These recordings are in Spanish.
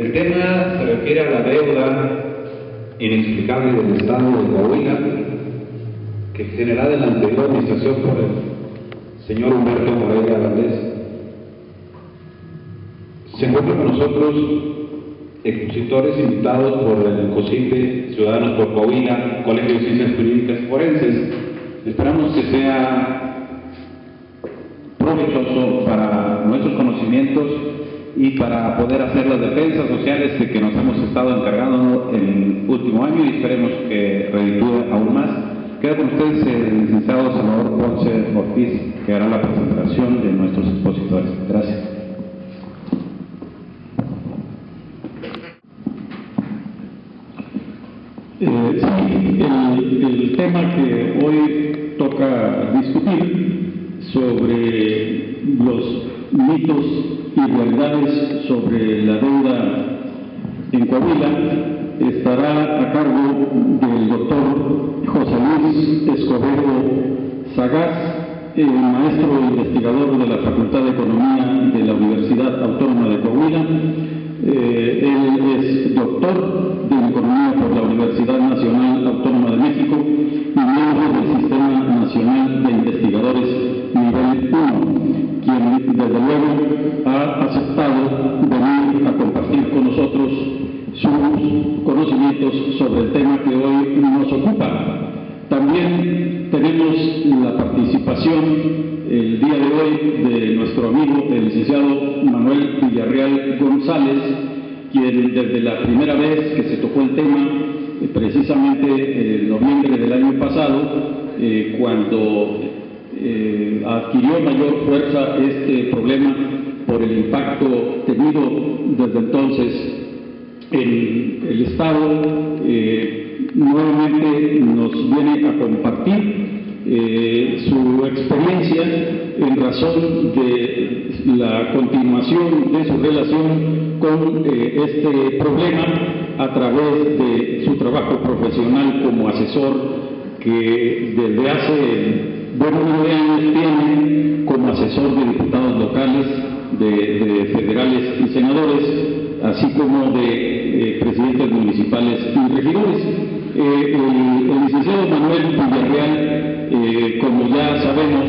El tema se refiere a la deuda inexplicable del Estado de Coahuila, que generada en la anterior administración por el señor Humberto Moreira Valdés. Se encuentran con nosotros expositores invitados por el COCIFE, Ciudadanos por Coahuila, Colegio de Ciencias Jurídicas Forenses. Esperamos que sea provechoso para nuestros conocimientos y para poder hacer las defensas sociales de que nos hemos estado encargando en el último año, y esperemos que reditúe aún más. Queda con ustedes el licenciado Salvador Ponce Ortiz, que hará la presentación de nuestros expositores. Gracias. El tema que hoy toca discutir sobre los mitos y realidades sobre la deuda en Coahuila estará a cargo del doctor José Luis Escobedo Sagaz, maestro e investigador de la Facultad de Economía de la Universidad Autónoma de Coahuila. Él es doctor de Economía por la Universidad Nacional Autónoma de México y miembro del Sistema Nacional de Investigadores Nivel 1, quien desde luego ha aceptado venir a compartir con nosotros sus conocimientos sobre el tema que hoy nos ocupa. También tenemos la participación el día de hoy de nuestro amigo, el licenciado Manuel Villarreal González, quien desde la primera vez que se tocó el tema, precisamente en noviembre del año pasado, cuando adquirió mayor fuerza este problema por el impacto tenido desde entonces en el Estado, nuevamente nos viene a compartir su experiencia en razón de la continuación de su relación con este problema a través de su trabajo profesional como asesor que desde hace buenos 9 años tiene como asesor de diputados locales, de federales y senadores, así como de presidentes municipales y regidores. El licenciado Manuel Villarreal, como ya sabemos,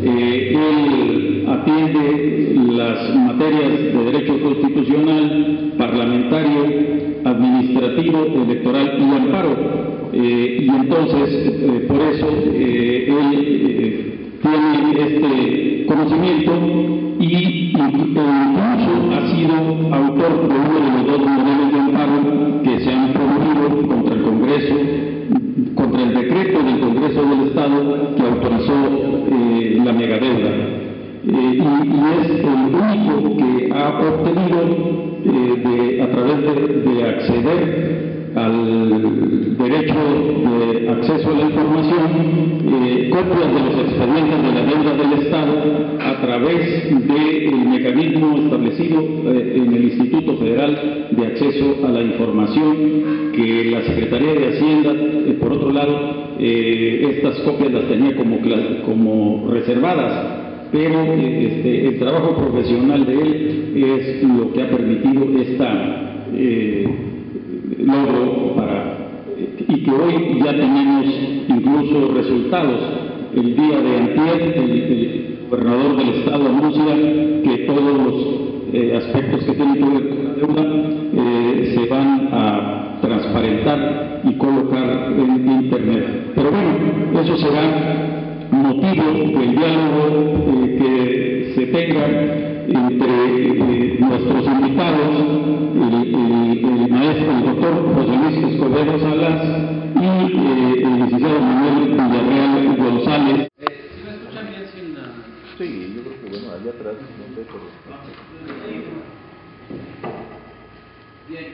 él atiende las materias de derecho constitucional, parlamentario, administrativo, electoral y amparo. Y entonces, por eso, él tiene este conocimiento y incluso ha sido autor de uno de los 2 modelos de amparo que se han promovido contra el Congreso, contra el decreto del Congreso del Estado que autorizó la megadeuda. Y es el único que ha obtenido a través de acceder al derecho de acceso a la información, copias de los expedientes de la deuda del Estado a través del mecanismo establecido en el Instituto Federal de Acceso a la Información, que la Secretaría de Hacienda, por otro lado, estas copias las tenía como reservadas, pero el trabajo profesional de él es lo que ha permitido esta logro y que hoy ya tenemos incluso resultados. El día de antier, el gobernador del estado anuncia que todos los aspectos que tienen que ver con la deuda se van a transparentar y colocar en internet. Pero bueno, eso será motivo del diálogo que se tenga entre nuestros invitados, el maestro, el doctor José Luis Escobedo Salas y el licenciado Manuel Villarreal González. ¿Sí me escuchan bien sin nada? Sí, yo creo que bueno, allá atrás no sé, pero... Bien.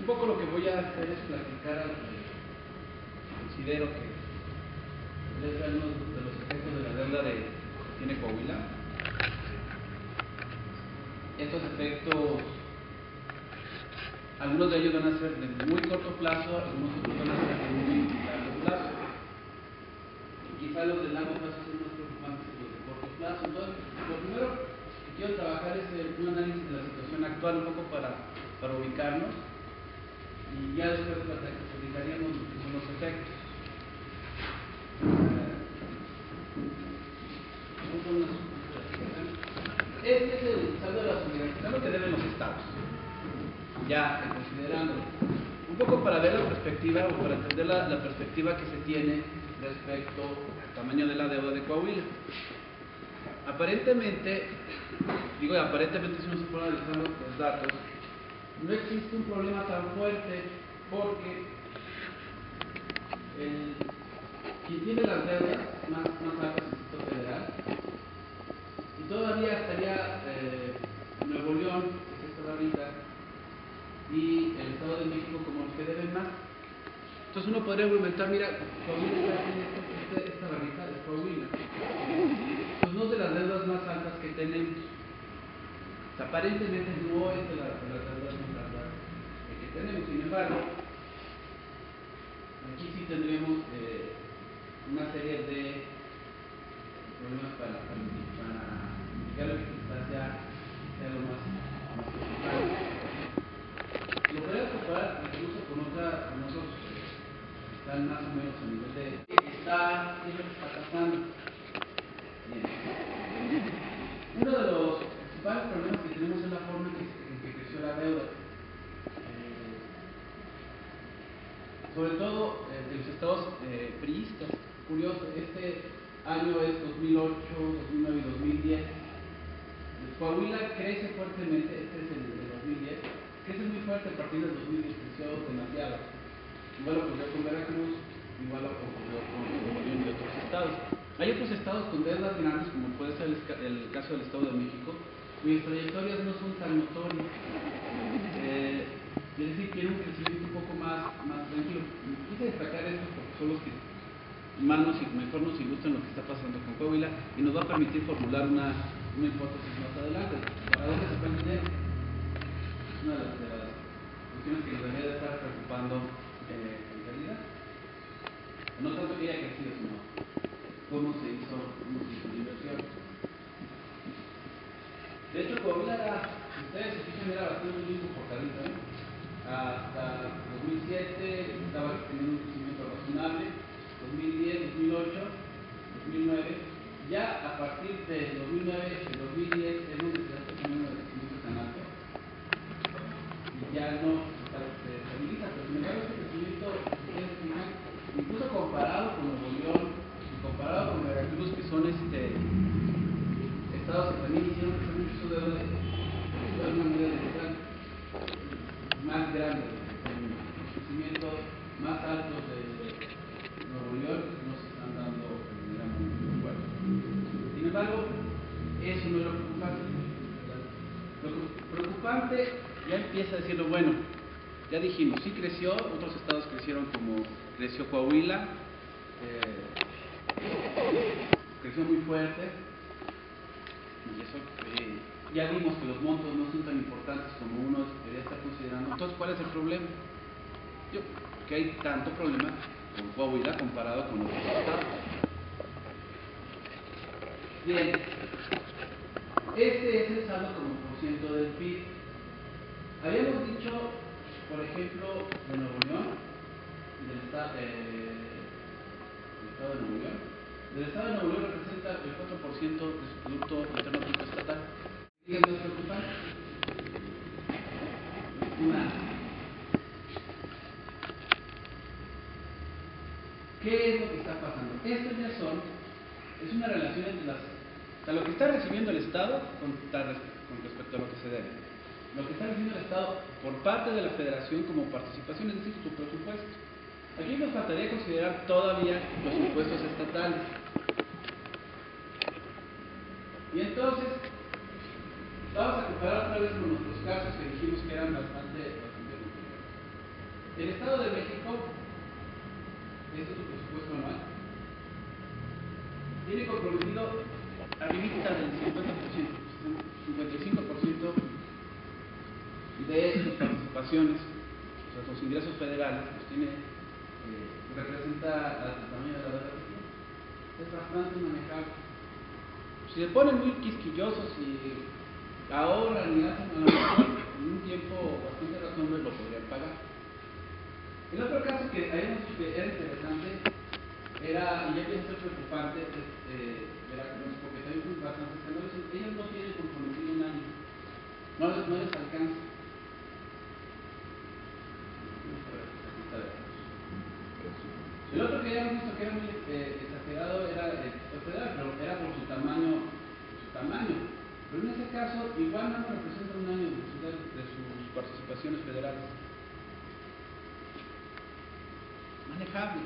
Un poco lo que voy a hacer es platicar algo que considero que es uno de los efectos de la deuda que tiene Coahuila. Estos efectos, algunos de ellos van a ser de muy corto plazo, algunos otros van a ser de muy largo plazo. Y quizá los de largo plazo son más preocupantes que los de corto plazo. Entonces, lo primero que quiero trabajar es un análisis de la situación actual, un poco para ubicarnos, y ya después platicaríamos lo que son los efectos. Este es el saldo de la solidaridad, lo que deben los estados, ya considerando un poco para ver la perspectiva o para entender la perspectiva que se tiene respecto al tamaño de la deuda de Coahuila. Aparentemente, si uno se pone a analizar los datos, no existe un problema tan fuerte porque quien tiene las deudas más altas es el Distrito Federal, y todavía estaría Nuevo León, que es esta barrita, y el Estado de México como los que deben más. Entonces uno podría argumentar, mira, Coahuila está en esta barrita de Coahuila. Pues no es de las deudas más altas que tenemos. O sea, aparentemente no es de las deudas más altas que tenemos. Sin embargo, aquí sí tendríamos una serie de problemas para indicar que quizás sea lo más preocupante. Lo podría comparar incluso con otros que están más o menos a nivel de qué es lo que está pasando. Bien. Uno de los principales problemas que tenemos es la forma en que creció la deuda. Sobre todo de los estados priistas. Curioso, este año es 2008, 2009 y 2010. Coahuila crece fuertemente, este es el de 2010, crece muy fuerte a partir del 2010, creció demasiado. Igual ocurrió con Veracruz, igual ocurrió con Nuevo León y otros estados. Hay otros estados con deudas grandes, como puede ser el caso del Estado de México, cuyas trayectorias no son tan notorias. Es decir, tiene un crecimiento un poco más tranquilo. Quise destacar esto porque son los que mejor nos ilustran lo que está pasando con Coahuila y nos va a permitir formular una hipótesis más adelante. ¿Para dónde se fue el dinero? Es una de las cuestiones que nos debería de estar preocupando en realidad. No tanto que haya crecido, sino cómo se hizo la inversión. De hecho, Coahuila si ustedes se fijan, era bastante muy comportadita, ¿no? Hasta 2007 estaba teniendo un crecimiento razonable, 2010, 2008, 2009, ya a partir de 2009 y 2010 es donde se da este fenómeno de crecimiento tan alto y ya no se estabiliza, pero sin embargo este crecimiento, ustedes fijan, incluso comparado con Nuevo León y comparado con Veracruz, que son estados que también hicieron crecer mucho su deuda de una manera digital más grande, los crecimientos más altos de Nuevo León no se están dando de manera muy fuerte. Sin embargo, eso no es lo preocupante. Lo preocupante ya empieza a decirlo, bueno, ya dijimos, sí creció, otros estados crecieron como creció Coahuila, creció muy fuerte, y eso ya vimos que los montos no son tan importantes como uno debería estar considerando. Entonces, ¿cuál es el problema? Que hay tanto problema con Coahuila comparado con otros estados. Bien, este es el saldo como porciento del PIB. Habíamos dicho, por ejemplo, de Nuevo León, del estado de Nuevo León. Del estado de Nuevo León representa el 4% de su Producto Interno Bruto Estatal. ¿Qué es más preocupante? ¿Qué es lo que está pasando? Esto ya es una relación entre lo que está recibiendo el Estado con respecto a lo que se debe. Lo que está recibiendo el Estado por parte de la Federación como participación, es decir, su presupuesto. Aquí nos faltaría considerar todavía los impuestos estatales. Y entonces, vamos a comparar otra vez con nuestros casos que dijimos que eran bastante complicados. El Estado de México, este es su presupuesto anual, tiene comprometido arribita del 55% de sus participaciones, o sea, sus ingresos federales, pues tiene, representa el tamaño de la deuda. Es bastante manejable. Si se ponen muy quisquillosos y ahora ni hace a lo mejor en un tiempo bastante razonable lo podrían pagar. El otro caso que habíamos visto que era interesante era, y ya empieza a ser preocupante, Veracruz, porque también fue bastante escandaloso. Ellos no tienen comprometido un año, no les alcanza. El otro que habíamos visto que era muy exagerado era el federal, pero era por su tamaño. Pero en ese caso, igual no representa un año de sus participaciones federales. Manejable.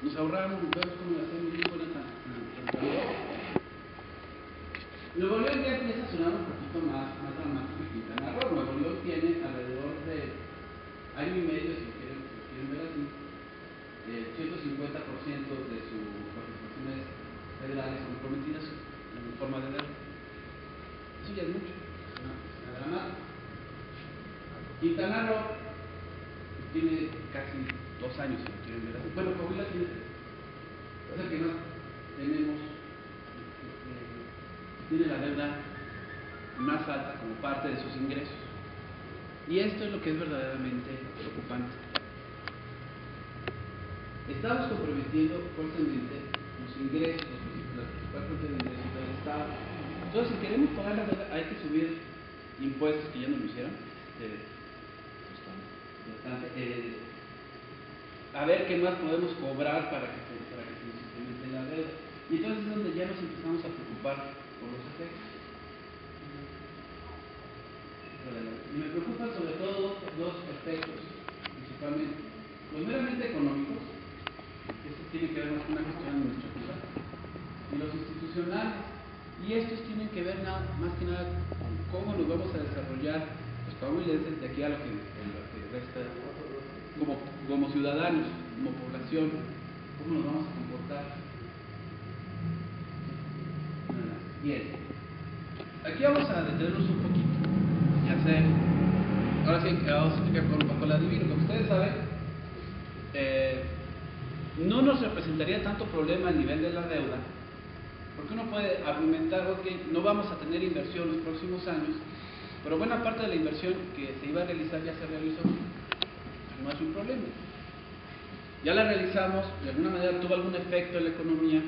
Nos ahorramos, vemos cómo lo hacemos, muy buena tan. Nuevo León ya empieza a sonar un poquito más dramático que Quintana Roo. Nuevo León tiene alrededor de año y medio, si lo quieren ver así, 150% de sus participaciones federales son prometidas en forma de deuda. Eso ya es mucho, es una dramática. Quintana Roo tiene casi 2 años, si lo quieren ver así. Bueno, Coahuila tiene 3. O sea que no tenemos, tiene la deuda más alta como parte de sus ingresos. Y esto es lo que es verdaderamente preocupante. Estamos comprometiendo fuertemente los ingresos, las principales fuentes de ingresos del Estado. Entonces, si queremos pagar la deuda, hay que subir impuestos que ya no lo hicieron. A ver qué más podemos cobrar para que se nos incremente la deuda. Y entonces es donde ya nos empezamos a preocupar por los efectos. Y me preocupan sobre todo dos aspectos, principalmente. Los meramente económicos, esto tiene que ver más con una gestión administrativa, y los institucionales. Y estos tienen que ver más que nada con cómo nos vamos a desarrollar los coahuilenses de aquí a lo que resta como ciudadanos, como población, cómo nos vamos a comportar. Bien, aquí vamos a detenernos un poquito y hacer, ahora sí vamos a explicar un poco la divino. Como ustedes saben, no nos representaría tanto problema el nivel de la deuda, porque uno puede argumentar, ok, no vamos a tener inversión en los próximos años, pero buena parte de la inversión que se iba a realizar ya se realizó, no es un problema. Ya la realizamos, de alguna manera tuvo algún efecto en la economía,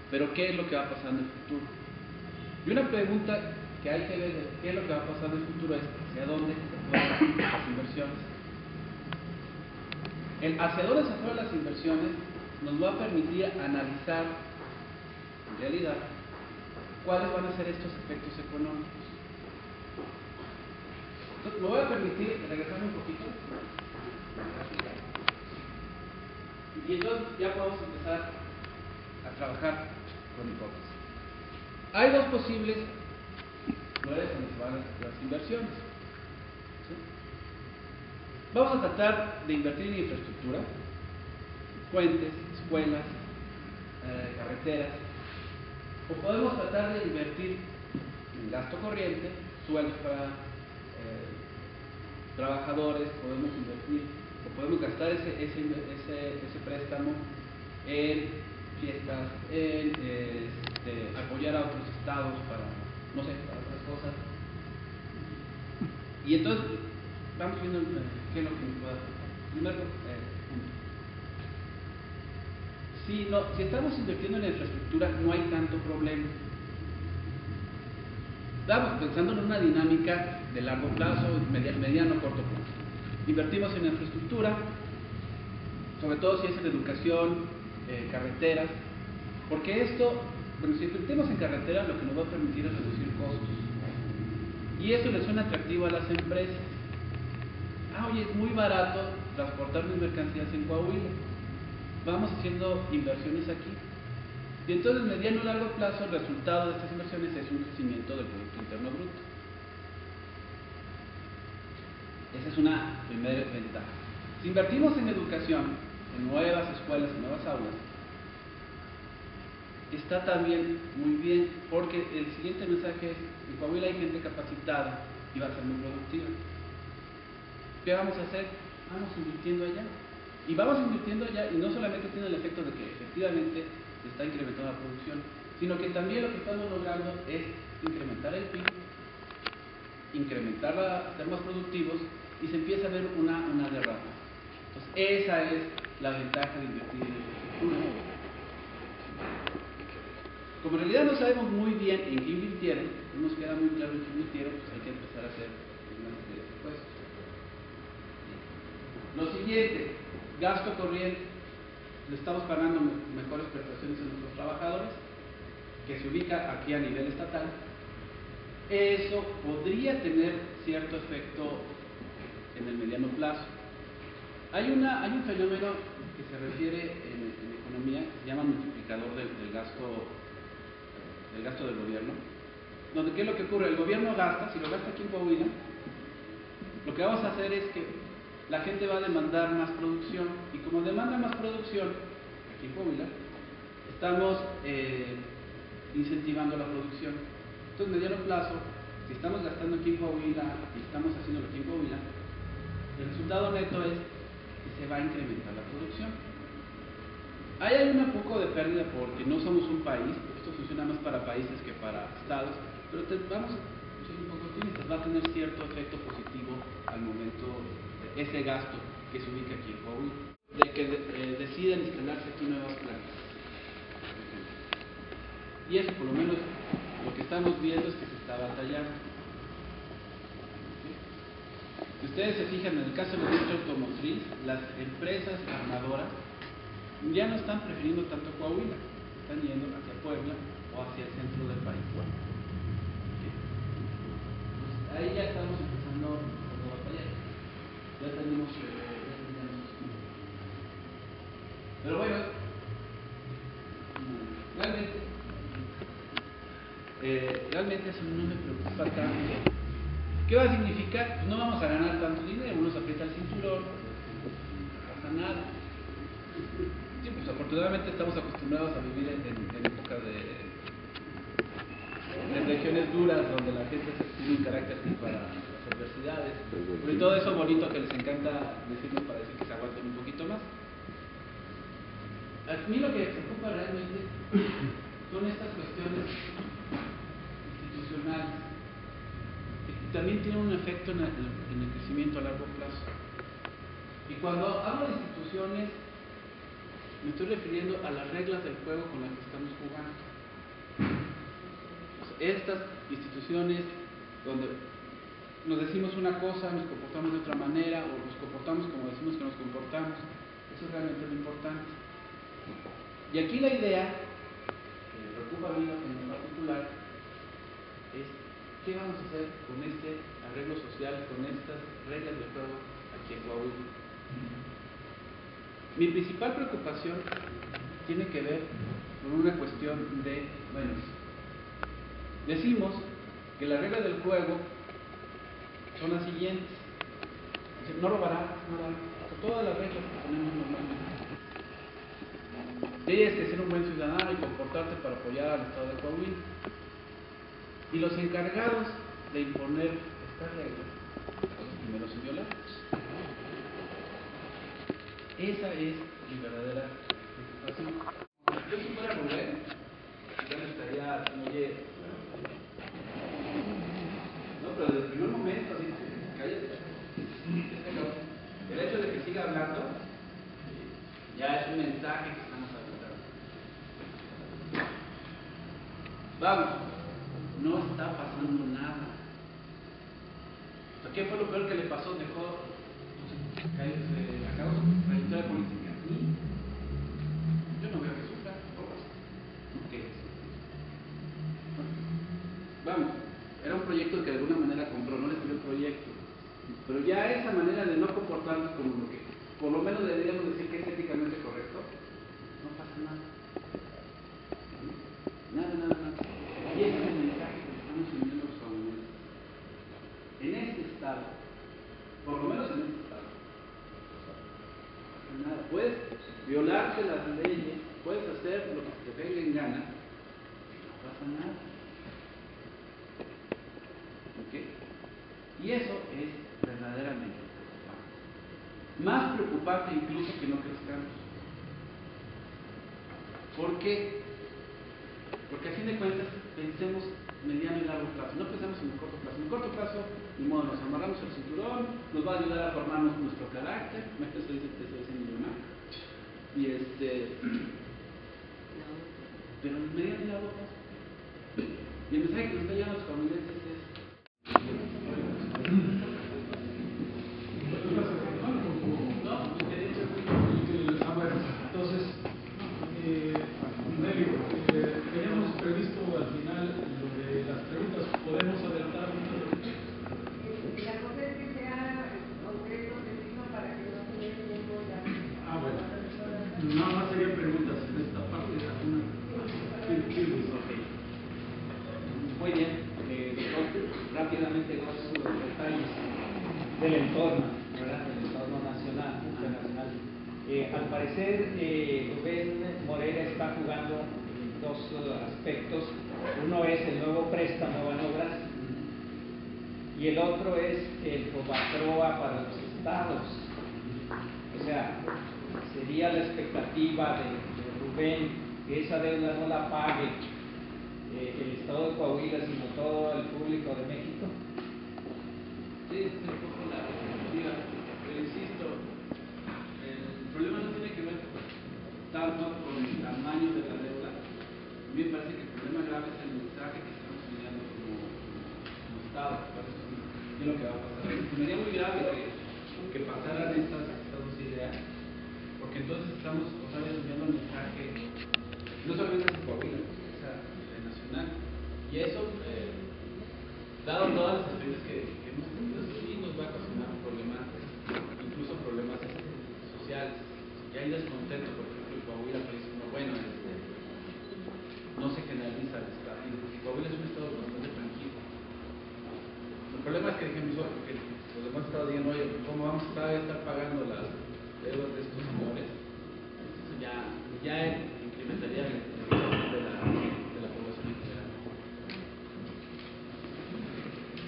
pero ¿qué es lo que va a pasar en el futuro? Y una pregunta que hay que ver es qué es lo que va a pasar en el futuro es hacia dónde se fueron las inversiones. El hacia dónde se fueron las inversiones nos va a permitir analizar en realidad cuáles van a ser estos efectos económicos. Entonces, me voy a permitir regresarme un poquito. Y entonces ya podemos empezar a trabajar con hipótesis. Hay dos posibles lugares donde se van las inversiones. ¿Sí? Vamos a tratar de invertir en infraestructura, puentes, escuelas, carreteras, o podemos tratar de invertir en gasto corriente, sueldos para trabajadores, podemos invertir o podemos gastar ese préstamo en fiestas, en apoyar a otros estados para, no sé, para otras cosas. Y entonces vamos viendo qué es lo que nos puede hacer. Primero, si estamos invirtiendo en la infraestructura, no hay tanto problema. Estamos pensando en una dinámica de largo plazo, mediano, corto plazo. Invertimos en la infraestructura, sobre todo si es en educación, carreteras, porque esto, bueno, si invertimos en carreteras, lo que nos va a permitir es reducir costos. Y eso le suena atractivo a las empresas. Oye, es muy barato transportar mis mercancías en Coahuila. Vamos haciendo inversiones aquí. Y entonces, mediano y largo plazo, el resultado de estas inversiones es un crecimiento del Producto Interno Bruto. Esa es una primera ventaja. Si invertimos en educación, en nuevas escuelas, en nuevas aulas, está también muy bien, porque el siguiente mensaje es: en Coahuila hay gente capacitada y va a ser muy productiva. ¿Qué vamos a hacer? Vamos invirtiendo allá. Y vamos invirtiendo allá, y no solamente tiene el efecto de que efectivamente se está incrementando la producción, sino que también lo que estamos logrando es incrementar el PIB, ser más productivos, y se empieza a ver una derrama. Entonces, esa es la ventaja de invertir en infraestructura. Como en realidad no sabemos muy bien en qué invirtieron, no nos queda muy claro en qué invirtieron, pues hay que empezar a hacer unas presupuestos. Lo siguiente, gasto corriente. Le estamos pagando mejores prestaciones a nuestros trabajadores, que se ubica aquí a nivel estatal. Eso podría tener cierto efecto en el mediano plazo. Hay un fenómeno que se refiere en economía que se llama multiplicador del gasto del gobierno, donde ¿qué es lo que ocurre? El gobierno gasta, si lo gasta aquí en Coahuila, lo que vamos a hacer es que la gente va a demandar más producción, y como demanda más producción aquí en Coahuila, estamos incentivando la producción. Entonces, a mediano plazo, si estamos gastando aquí en Coahuila y estamos haciéndolo aquí en Coahuila, el resultado neto es que se va a incrementar la producción. Ahí hay un poco de pérdida porque no somos un país, esto funciona más para países que para estados, pero vamos a ser un poco optimistas, va a tener cierto efecto positivo al momento de ese gasto que se ubica aquí en Coahuila, de que deciden instalarse aquí nuevas plantas. Y eso, por lo menos, lo que estamos viendo es que se está batallando. Si ustedes se fijan, en el caso de la industria automotriz, las empresas armadoras ya no están prefiriendo tanto Coahuila, están yendo hacia Puebla o hacia el centro del país. Entonces, ahí ya estamos empezando a batallar. Ya tenemos pero bueno, realmente eso no me preocupa tanto. ¿Qué va a significar? Pues no vamos a ganar tanto dinero, uno se aprieta el cinturón, no pasa nada. Sí, pues afortunadamente estamos acostumbrados a vivir en época de regiones duras, donde la gente tiene un carácter para las adversidades, y todo eso bonito que les encanta decirnos para decir que se aguanten un poquito más. A mí lo que me preocupa realmente son estas cuestiones institucionales, que también tienen un efecto en el crecimiento a largo plazo. Y cuando hablo de instituciones, me estoy refiriendo a las reglas del juego con las que estamos jugando. Estas instituciones donde nos decimos una cosa, nos comportamos de otra manera, o nos comportamos como decimos que nos comportamos, eso es realmente lo importante. Y aquí la idea, que me preocupa a mí en particular, es qué vamos a hacer con este arreglo social, con estas reglas del juego aquí en Coahuila. Mi principal preocupación tiene que ver con una cuestión de, bueno, decimos que las reglas del juego son las siguientes: no robarás, no harás, todas las reglas que ponemos normalmente. Tienes que ser un buen ciudadano y comportarte para apoyar al Estado de Coahuila. Y los encargados de imponer estas reglas son los primeros en violarlas. Esa es mi verdadera preocupación. Yo si fuera Rubén, ya me estaría diciendo, oye, no, pero desde el primer momento, así, cállate. El hecho de que siga hablando ya es un mensaje que estamos apuntando. Vamos, no está pasando nada. ¿Qué fue lo peor que le pasó? Dejó, acabó su trayectoria política. Yo no veo que sufra. ¿Qué es? Vamos, era un proyecto que de alguna manera compró, no le salió el proyecto. Pero ya esa manera de no comportarnos como lo que por lo menos deberíamos decir que es éticamente correcto, no pasa nada. Nada. Y ese es el mensaje que estamos enviando a los comunistas. En este estado, por lo menos en este estado, no pasa nada. Puedes violarte las leyes, puedes hacer lo que te venga en gana, no pasa nada. ¿Ok? Y eso es verdaderamente preocupante. Más preocupante incluso que no crezcamos. ¿Por qué? Porque a fin de cuentas pensemos mediano y largo plazo, no pensemos en el corto plazo. En el corto plazo, ni modo, nos amarramos el cinturón, nos va a ayudar a formarnos nuestro carácter, eso dice mi mamá. Pero en el mediano y largo plazo. Y el mensaje que nos está llegando a los estadounidenses es entonces, Nelly, teníamos previsto al final lo de las preguntas, ¿podemos adelantar un poco? La cosa es que sea concreto, preciso, para que no se dé tiempo ya. Bueno, nada más serían preguntas en esta parte. Muy bien, doctor, rápidamente dos detalles del entorno, ¿verdad? Del entorno nacional, internacional. Al parecer, Rubén Moreira está jugando en dos aspectos. Uno es el nuevo préstamo en obras y el otro es el Fobaproa para los estados. O sea, sería la expectativa de Rubén que esa deuda no la pague el estado de Coahuila, sino todo el público de México. sí, es un poco la perspectiva, pero insisto, el problema no tiene que ver tanto con el tamaño de la deuda. A mí me parece que el problema grave es el mensaje que estamos enviando como Estado. ¿Qué es lo que va a pasar? Me sería muy grave que pasaran estas dos ideas, porque entonces estamos otra vez enviando un mensaje, no solamente a Coahuila, es a nivel nacional. Y eso, dado todas las experiencias que hemos tenido, sí nos va a ocasionar problemas, incluso problemas sociales. Y hay descontento, por ejemplo, en Coahuila, que dice uno, bueno, no se generaliza el estado, porque Coahuila es un estado bastante tranquilo. El problema es que dijimos que los demás estados digan, oye, ¿cómo vamos a estar pagando las deudas de estos señores? Eso ya incrementaría el de la población en general.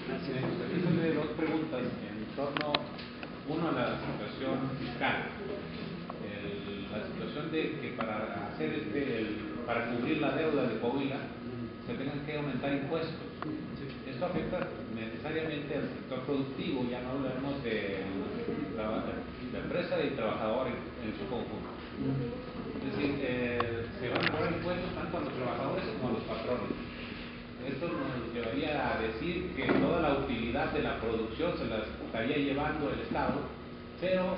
Gracias. Aquí son dos preguntas en torno, uno, a la situación fiscal. La situación de que para hacer para cubrir la deuda de Coahuila se tengan que aumentar impuestos. Esto afecta necesariamente al sector productivo, ya no hablamos de la empresa y el trabajador en su conjunto. Es decir, se van a cobrar impuestos tanto a los trabajadores como a los patrones. Esto nos llevaría a decir que toda la utilidad de la producción se la estaría llevando el Estado, pero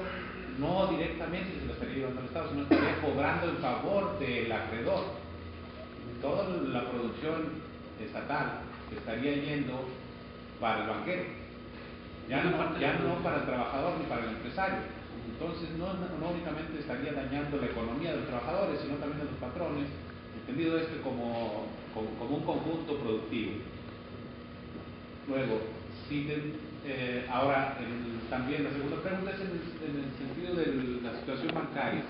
no directamente se la estaría llevando el Estado, sino estaría cobrando en favor del acreedor. Toda la producción estatal estaría yendo para el banquero, ya no para el trabajador ni para el empresario. Entonces no únicamente estaría dañando la economía de los trabajadores, sino también de los patrones, entendido como un conjunto productivo. Luego, ahora también la segunda pregunta es en el sentido de la situación bancaria.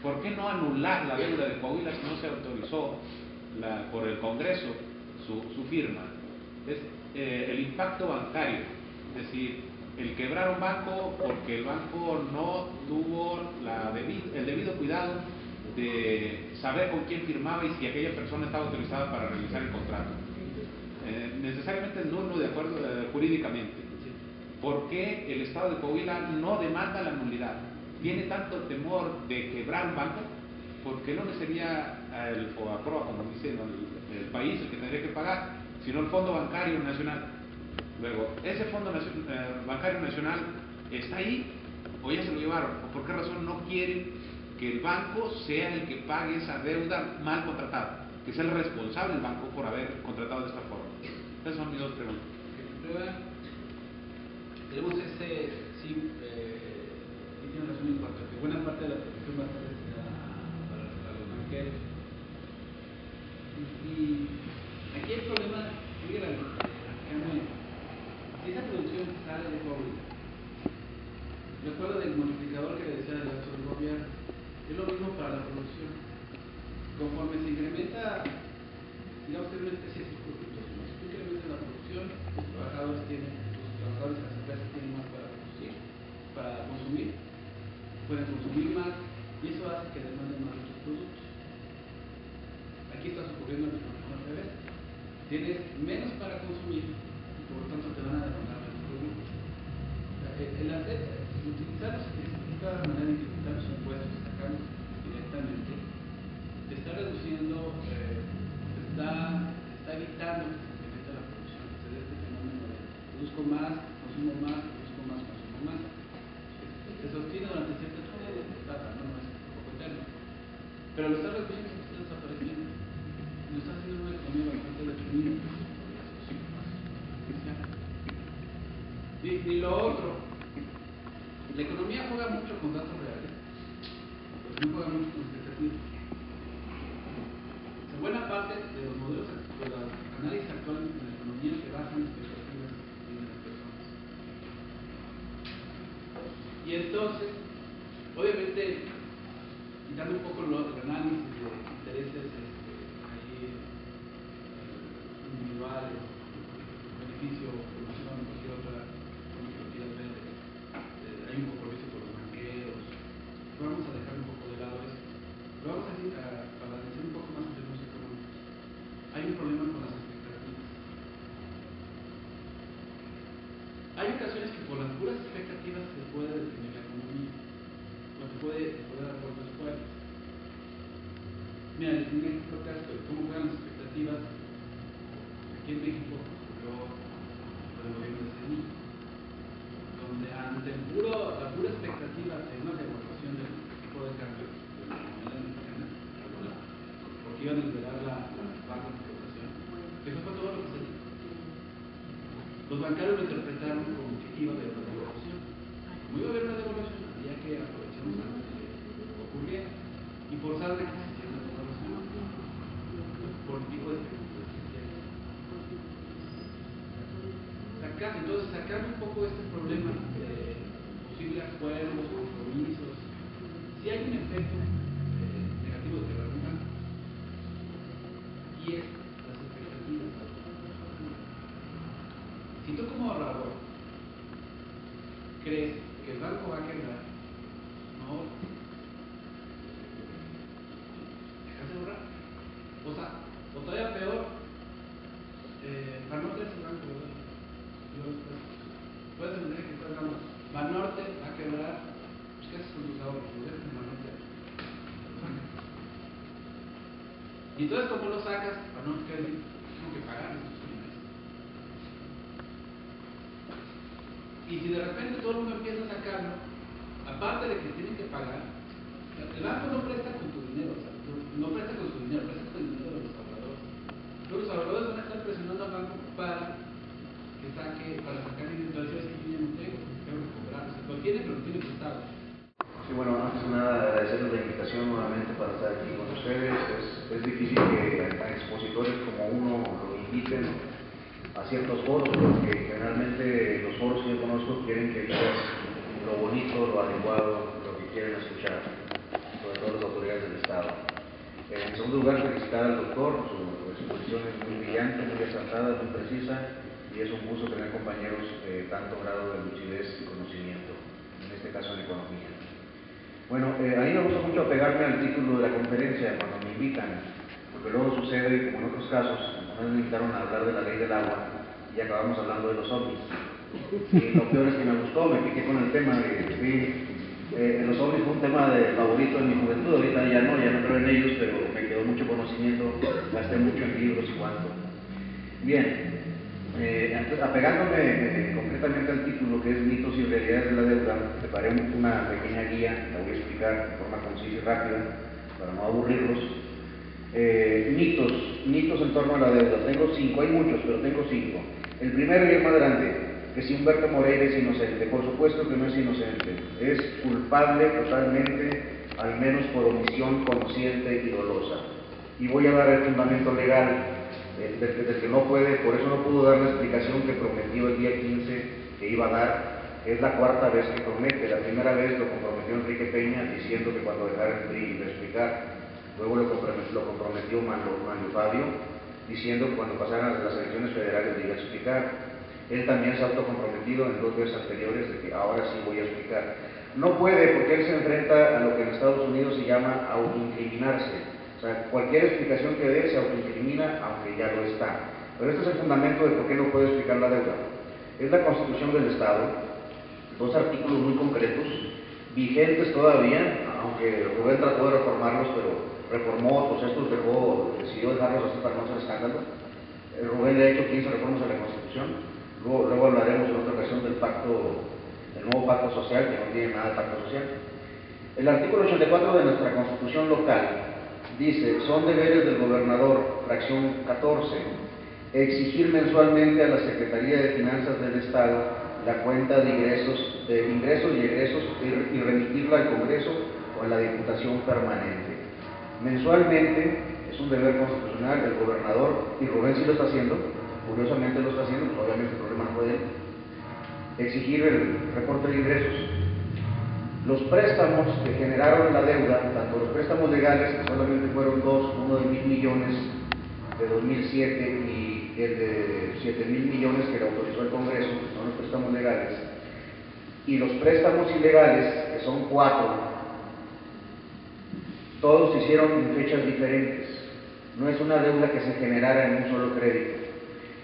¿Por qué no anular la deuda de Coahuila si no se autorizó por el Congreso su firma? Es el impacto bancario, es decir, el quebrar un banco porque el banco no tuvo el debido cuidado de saber con quién firmaba y si aquella persona estaba autorizada para realizar el contrato. Necesariamente es nulo de acuerdo jurídicamente. ¿Por qué el Estado de Coahuila no demanda la nulidad? ¿Tiene tanto temor de quebrar un banco? ¿Por qué no sería el FOBAPROA, como dicen, el país el que tendría que pagar, sino el Fondo Bancario Nacional? Luego, ¿ese Fondo Bancario Nacional está ahí o ya se lo llevaron? ¿O por qué razón no quieren que el banco sea el que pague esa deuda mal contratada? Que sea el responsable del banco por haber contratado de esta forma. Esas son mis dos preguntas. Tenemos tiene razón importante. Buena parte de la protección va a ser para los banqueros. Y aquí el problema, si esa producción sale de Coahuila, recuerdo del multiplicador que le decía del gasto del gobierno, es lo mismo para la producción. Conforme se incrementa, digamos que es una especie de círculo virtuoso, ¿no? Si tú incrementas la producción, los trabajadores y las empresas tienen más para producir, para consumir, pueden consumir más y eso hace que demanden más de sus productos. Aquí estás ocurriendo el fenómeno al revés. Tienes menos para consumir y por lo tanto te van a demandar menos productos. Utilizar esta manera de utilizar los impuestos y sacarlos directamente te está reduciendo, te está evitando que se incremente la producción. Se dé este fenómeno de produzco más, consumo más, produzco más, consumo más. Se sostiene durante cierta etapa, no es poco eterno. Pero lo está reduciendo y está desapareciendo. Lo está haciendo una economía bastante definida. Y lo otro, la economía juega mucho con datos reales, pero no juega mucho con expectativas. Buena parte de los modelos, de los análisis actuales en la economía se basan en expectativas de las personas. Y entonces, obviamente, quitando un poco el análisis de intereses individuales, beneficio, promoción, cualquier otra, como que lo quieras ver, hay un compromiso con los banqueros. Vamos a dejar un poco de lado eso. Pero vamos a analizar un poco más en términos económicos. Hay un problema con las expectativas. Hay ocasiones que por las puras expectativas se puede definir la economía, o se puede dar vueltas fuertes. Mira, les un ejemplo clásico de cómo juegan las expectativas. Aquí en México ocurrió el gobierno de Cedillo, donde ante la pura expectativa de una devaluación del tipo de cambio de la moneda mexicana, porque iban a liberar la baja explotación, eso fue todo lo que se dijo. Los bancarios lo interpretaron como que iba a haber una devaluación. Como iba a haber una devaluación, había que aprovecharnos antes de que ocurriera y forzar de que se hiciera una devaluación por el tipo de expectativas que se hicieron. Entonces, sacando un poco este problema de posibles acuerdos, compromisos, si hay un efecto negativo de quebrar un banco, y es las expectativas. Si tú como ahorrador crees que el banco va a quebrar, no dejas de ahorrar. O sea, o todavía peor, para no tener el banco, ¿verdad? Puedes entender que estás dando Banorte va a quebrar, pues ¿qué haces con tus ahorros? Los dejas en Banorte. Y entonces, ¿cómo lo sacas? Banorte tengo que pagar estos bienes. Y si de repente todo el mundo empieza a sacarlo, aparte de que tienen que pagar, el banco no presta con tu dinero, o sea, no presta con su dinero, presta con el dinero de los ahorradores. Entonces los ahorradores van a estar presionando al banco para sacar dinero. Entonces, que yo ya no tengo que cobrar. O sea, lo tiene, pero lo tiene prestado. Sí, bueno, antes de nada agradecerles la invitación nuevamente para estar aquí con ustedes. Es difícil que a expositores como uno lo inviten a ciertos foros, porque generalmente los foros que yo conozco quieren que digas lo bonito, lo adecuado, lo que quieren escuchar, sobre todo las autoridades del Estado. En segundo lugar, felicitar al doctor, su exposición es muy brillante, muy acertada, muy precisa, y es un gusto tener compañeros de tanto grado de lucidez y conocimiento, en este caso en economía. Bueno, a mí me gusta mucho apegarme al título de la conferencia cuando me invitan, porque luego sucede, como en otros casos, una vez me invitaron a hablar de la ley del agua y acabamos hablando de los ovnis. Y lo peor es que me gustó, me piqué con el tema de los ovnis fue un tema favorito en mi juventud, ahorita ya no creo en ellos, pero me quedó mucho conocimiento, gasté mucho en libros y cuanto. Bien. Apegándome concretamente al título que es Mitos y Realidades de la Deuda, preparé una pequeña guía, la voy a explicar de forma concisa y rápida para no aburrirlos. Mitos en torno a la deuda. Tengo 5, hay muchos, pero tengo 5. El primero y el más grande, que si Humberto Moreira es inocente. Por supuesto que no es inocente, es culpable totalmente, al menos por omisión consciente y dolosa. Y voy a dar el fundamento legal del que no puede, por eso no pudo dar la explicación que prometió el día 15 que iba a dar. Es la cuarta vez que promete. La primera vez lo comprometió Enrique Peña diciendo que cuando dejara el PRI iba a explicar. Luego lo comprometió Manuel Fabio diciendo que cuando pasaran las elecciones federales le iba a explicar. Él también se ha autocomprometido en 2 veces anteriores de que ahora sí voy a explicar. No puede porque él se enfrenta a lo que en Estados Unidos se llama autoincriminarse. sea, cualquier explicación que dé se autoincrimina, aunque ya lo está. Pero este es el fundamento de por qué no puede explicar la deuda. Es la Constitución del Estado, dos artículos muy concretos, vigentes todavía, aunque Rubén trató de reformarlos, pero reformó otros, estos decidió dejarlos así para no hacer escándalo. Rubén le ha hecho 15 reformas a la Constitución. Luego hablaremos en otra ocasión del nuevo pacto social, que no tiene nada de pacto social. El artículo 84 de nuestra Constitución local dice: son deberes del gobernador, fracción 14, exigir mensualmente a la Secretaría de Finanzas del Estado la cuenta de ingresos y egresos y remitirla al Congreso o a la Diputación Permanente. Mensualmente es un deber constitucional del gobernador, y Rubén sí lo está haciendo, curiosamente lo está haciendo, pues obviamente el problema no fue de él, exigir el reporte de ingresos. Los préstamos que generaron la deuda, tanto los préstamos legales, que solamente fueron dos, uno de 1,000 millones de 2007 y el de 7,000 millones que le autorizó el Congreso, son los préstamos legales, y los préstamos ilegales, que son 4, todos se hicieron en fechas diferentes. No es una deuda que se generara en un solo crédito.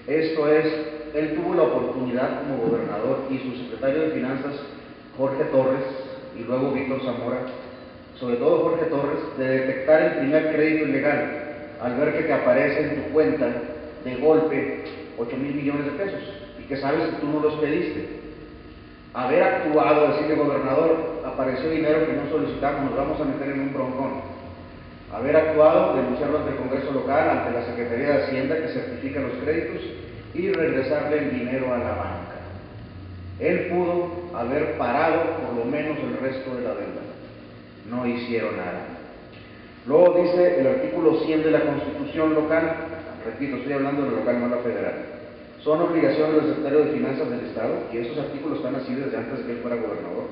Esto es, él tuvo la oportunidad como gobernador y su secretario de Finanzas, Jorge Torres, y luego Víctor Zamora, sobre todo Jorge Torres, de detectar el primer crédito ilegal al ver que te aparece en tu cuenta de golpe 8,000 millones de pesos y que sabes que tú no los pediste. Haber actuado, decirle: gobernador, apareció dinero que no solicitamos, nos vamos a meter en un broncón. Haber actuado, denunciarlo ante el Congreso local, ante la Secretaría de Hacienda que certifica los créditos, y regresarle el dinero a la banca. Él pudo haber parado por lo menos el resto de la deuda. No hicieron nada. Luego dice el artículo 100 de la Constitución local, repito, estoy hablando de la local, no la federal: son obligaciones del secretario de Finanzas del Estado, y esos artículos están así desde antes de que él fuera gobernador.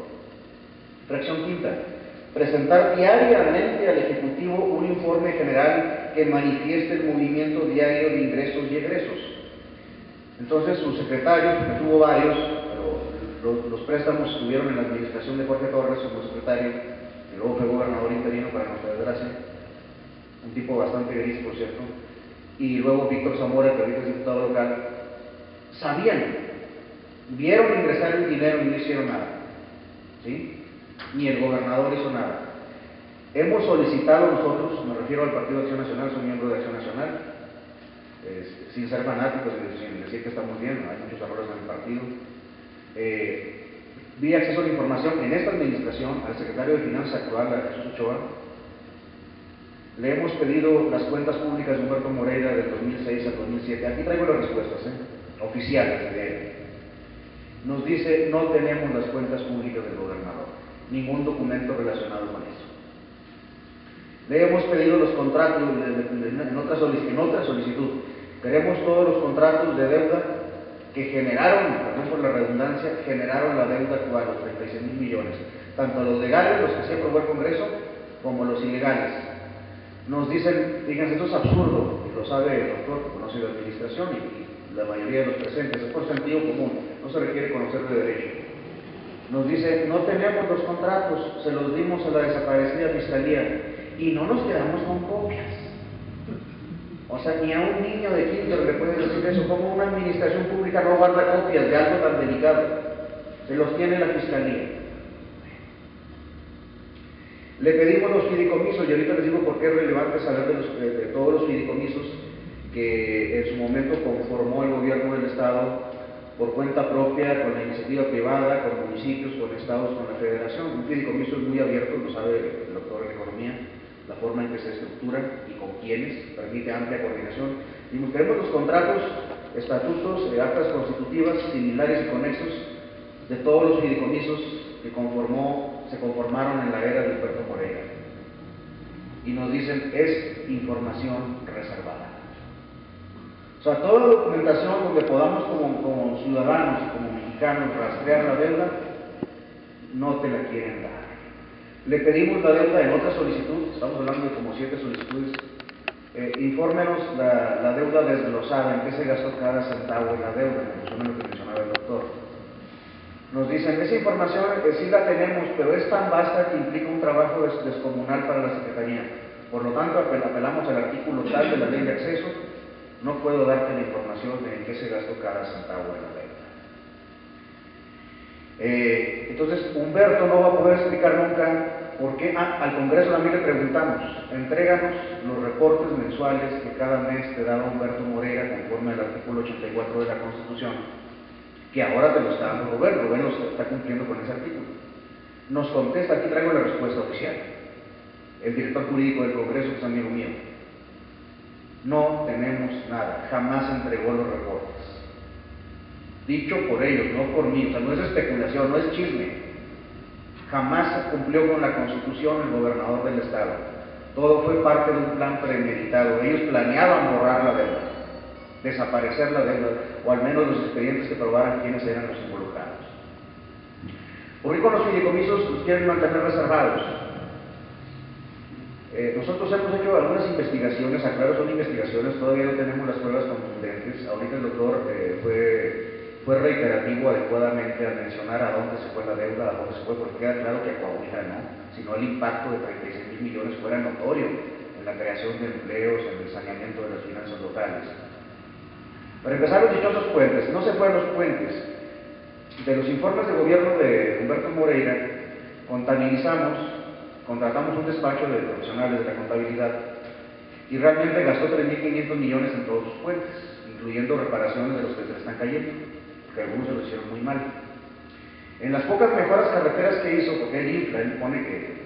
Fracción quinta: presentar diariamente al Ejecutivo un informe general que manifieste el movimiento diario de ingresos y egresos. Entonces, sus secretarios, porque tuvo varios, pero los préstamos estuvieron en la administración de Jorge Torres como secretario, y luego fue gobernador interino, para nuestra desgracia, un tipo bastante gris, por cierto, y luego Víctor Zamora, que ahorita es diputado local. Vieron ingresar el dinero y no hicieron nada, ¿sí? Ni el gobernador hizo nada. Hemos solicitado nosotros, me refiero al Partido de Acción Nacional, soy miembro de Acción Nacional, sin ser fanáticos, sin decir que estamos bien, hay muchos errores en el partido. Vi acceso a la información en esta administración al secretario de Finanzas actual, a Jesús Ochoa. Le hemos pedido las cuentas públicas de Humberto Moreira del 2006 al 2007. Aquí traigo las respuestas oficiales de él. Nos dice: no tenemos las cuentas públicas del gobernador, ningún documento relacionado con eso. Le hemos pedido los contratos en otra solicitud. Queremos todos los contratos de deuda que generaron, perdón por la redundancia, generaron la deuda actual, los 36,000 millones, tanto los legales, los que se aprobó el Congreso, como los ilegales. Nos dicen: fíjense, esto es absurdo, y lo sabe el doctor, que conoce la administración y la mayoría de los presentes, es por sentido común, no se requiere conocer de derecho. Nos dice: no tenemos los contratos, se los dimos a la desaparecida Fiscalía, y no nos quedamos con copias. O sea, ni a un niño de kinder le pueden decir eso. ¿Cómo una administración pública no guarda copias de algo tan delicado? Se los tiene la Fiscalía. Le pedimos los fideicomisos, y ahorita les digo por qué es relevante saber de todos los fideicomisos que en su momento conformó el gobierno del Estado por cuenta propia, con la iniciativa privada, con municipios, con estados, con la federación. Un fideicomiso es muy abierto, lo sabe el doctor en economía, la forma en que se estructura y con quiénes, permite amplia coordinación. Y tenemos los contratos, estatutos, actas constitutivas, similares y conexos de todos los fideicomisos que se conformaron en la era de Humberto Moreira. Y nos dicen: es información reservada. O sea, toda documentación donde podamos como ciudadanos y como mexicanos rastrear la deuda, no te la quieren dar. Le pedimos la deuda en otra solicitud, estamos hablando de como 7 solicitudes. Infórmenos la deuda desglosada, en qué se gastó cada centavo de la deuda, en lo que mencionaba el doctor. Nos dicen: esa información sí la tenemos, pero es tan vasta que implica un trabajo descomunal para la Secretaría. Por lo tanto, apelamos al artículo tal de la ley de acceso, no puedo darte la información de en qué se gastó cada centavo de la deuda. Entonces, Humberto no va a poder explicar nunca por qué. Al Congreso también le preguntamos, entréganos los reportes mensuales que cada mes te daba Humberto Moreira conforme al artículo 84 de la Constitución, que ahora te lo está dando Rubén lo está cumpliendo con ese artículo. Nos contesta, aquí traigo la respuesta oficial, el director jurídico del Congreso, que es amigo mío. No tenemos nada, jamás entregó los reportes. Dicho por ellos, no por mí, o sea, no es especulación, no es chisme. Jamás se cumplió con la Constitución el gobernador del estado. Todo fue parte de un plan premeditado. Ellos planeaban borrar la deuda, desaparecer la deuda, o al menos los expedientes que probaran quiénes eran los involucrados. Por con los fideicomisos los quieren mantener reservados. Nosotros hemos hecho algunas investigaciones, aclaro, son investigaciones, todavía no tenemos las pruebas contundentes. Ahorita el doctor fue reiterativo adecuadamente al mencionar a dónde se fue la deuda, a dónde se fue, porque queda claro que a Coahuila no, sino el impacto de 36,000 millones fuera notorio en la creación de empleos, en el saneamiento de las finanzas locales. Para empezar, los dichosos puentes, no se fueron los puentes. De los informes de gobierno de Humberto Moreira, contratamos un despacho de profesionales de la contabilidad y realmente gastó 3.500 millones en todos sus puentes, incluyendo reparaciones de los que se le están cayendo, porque algunos se lo hicieron muy mal. En las pocas mejoras carreteras que hizo, porque él pone que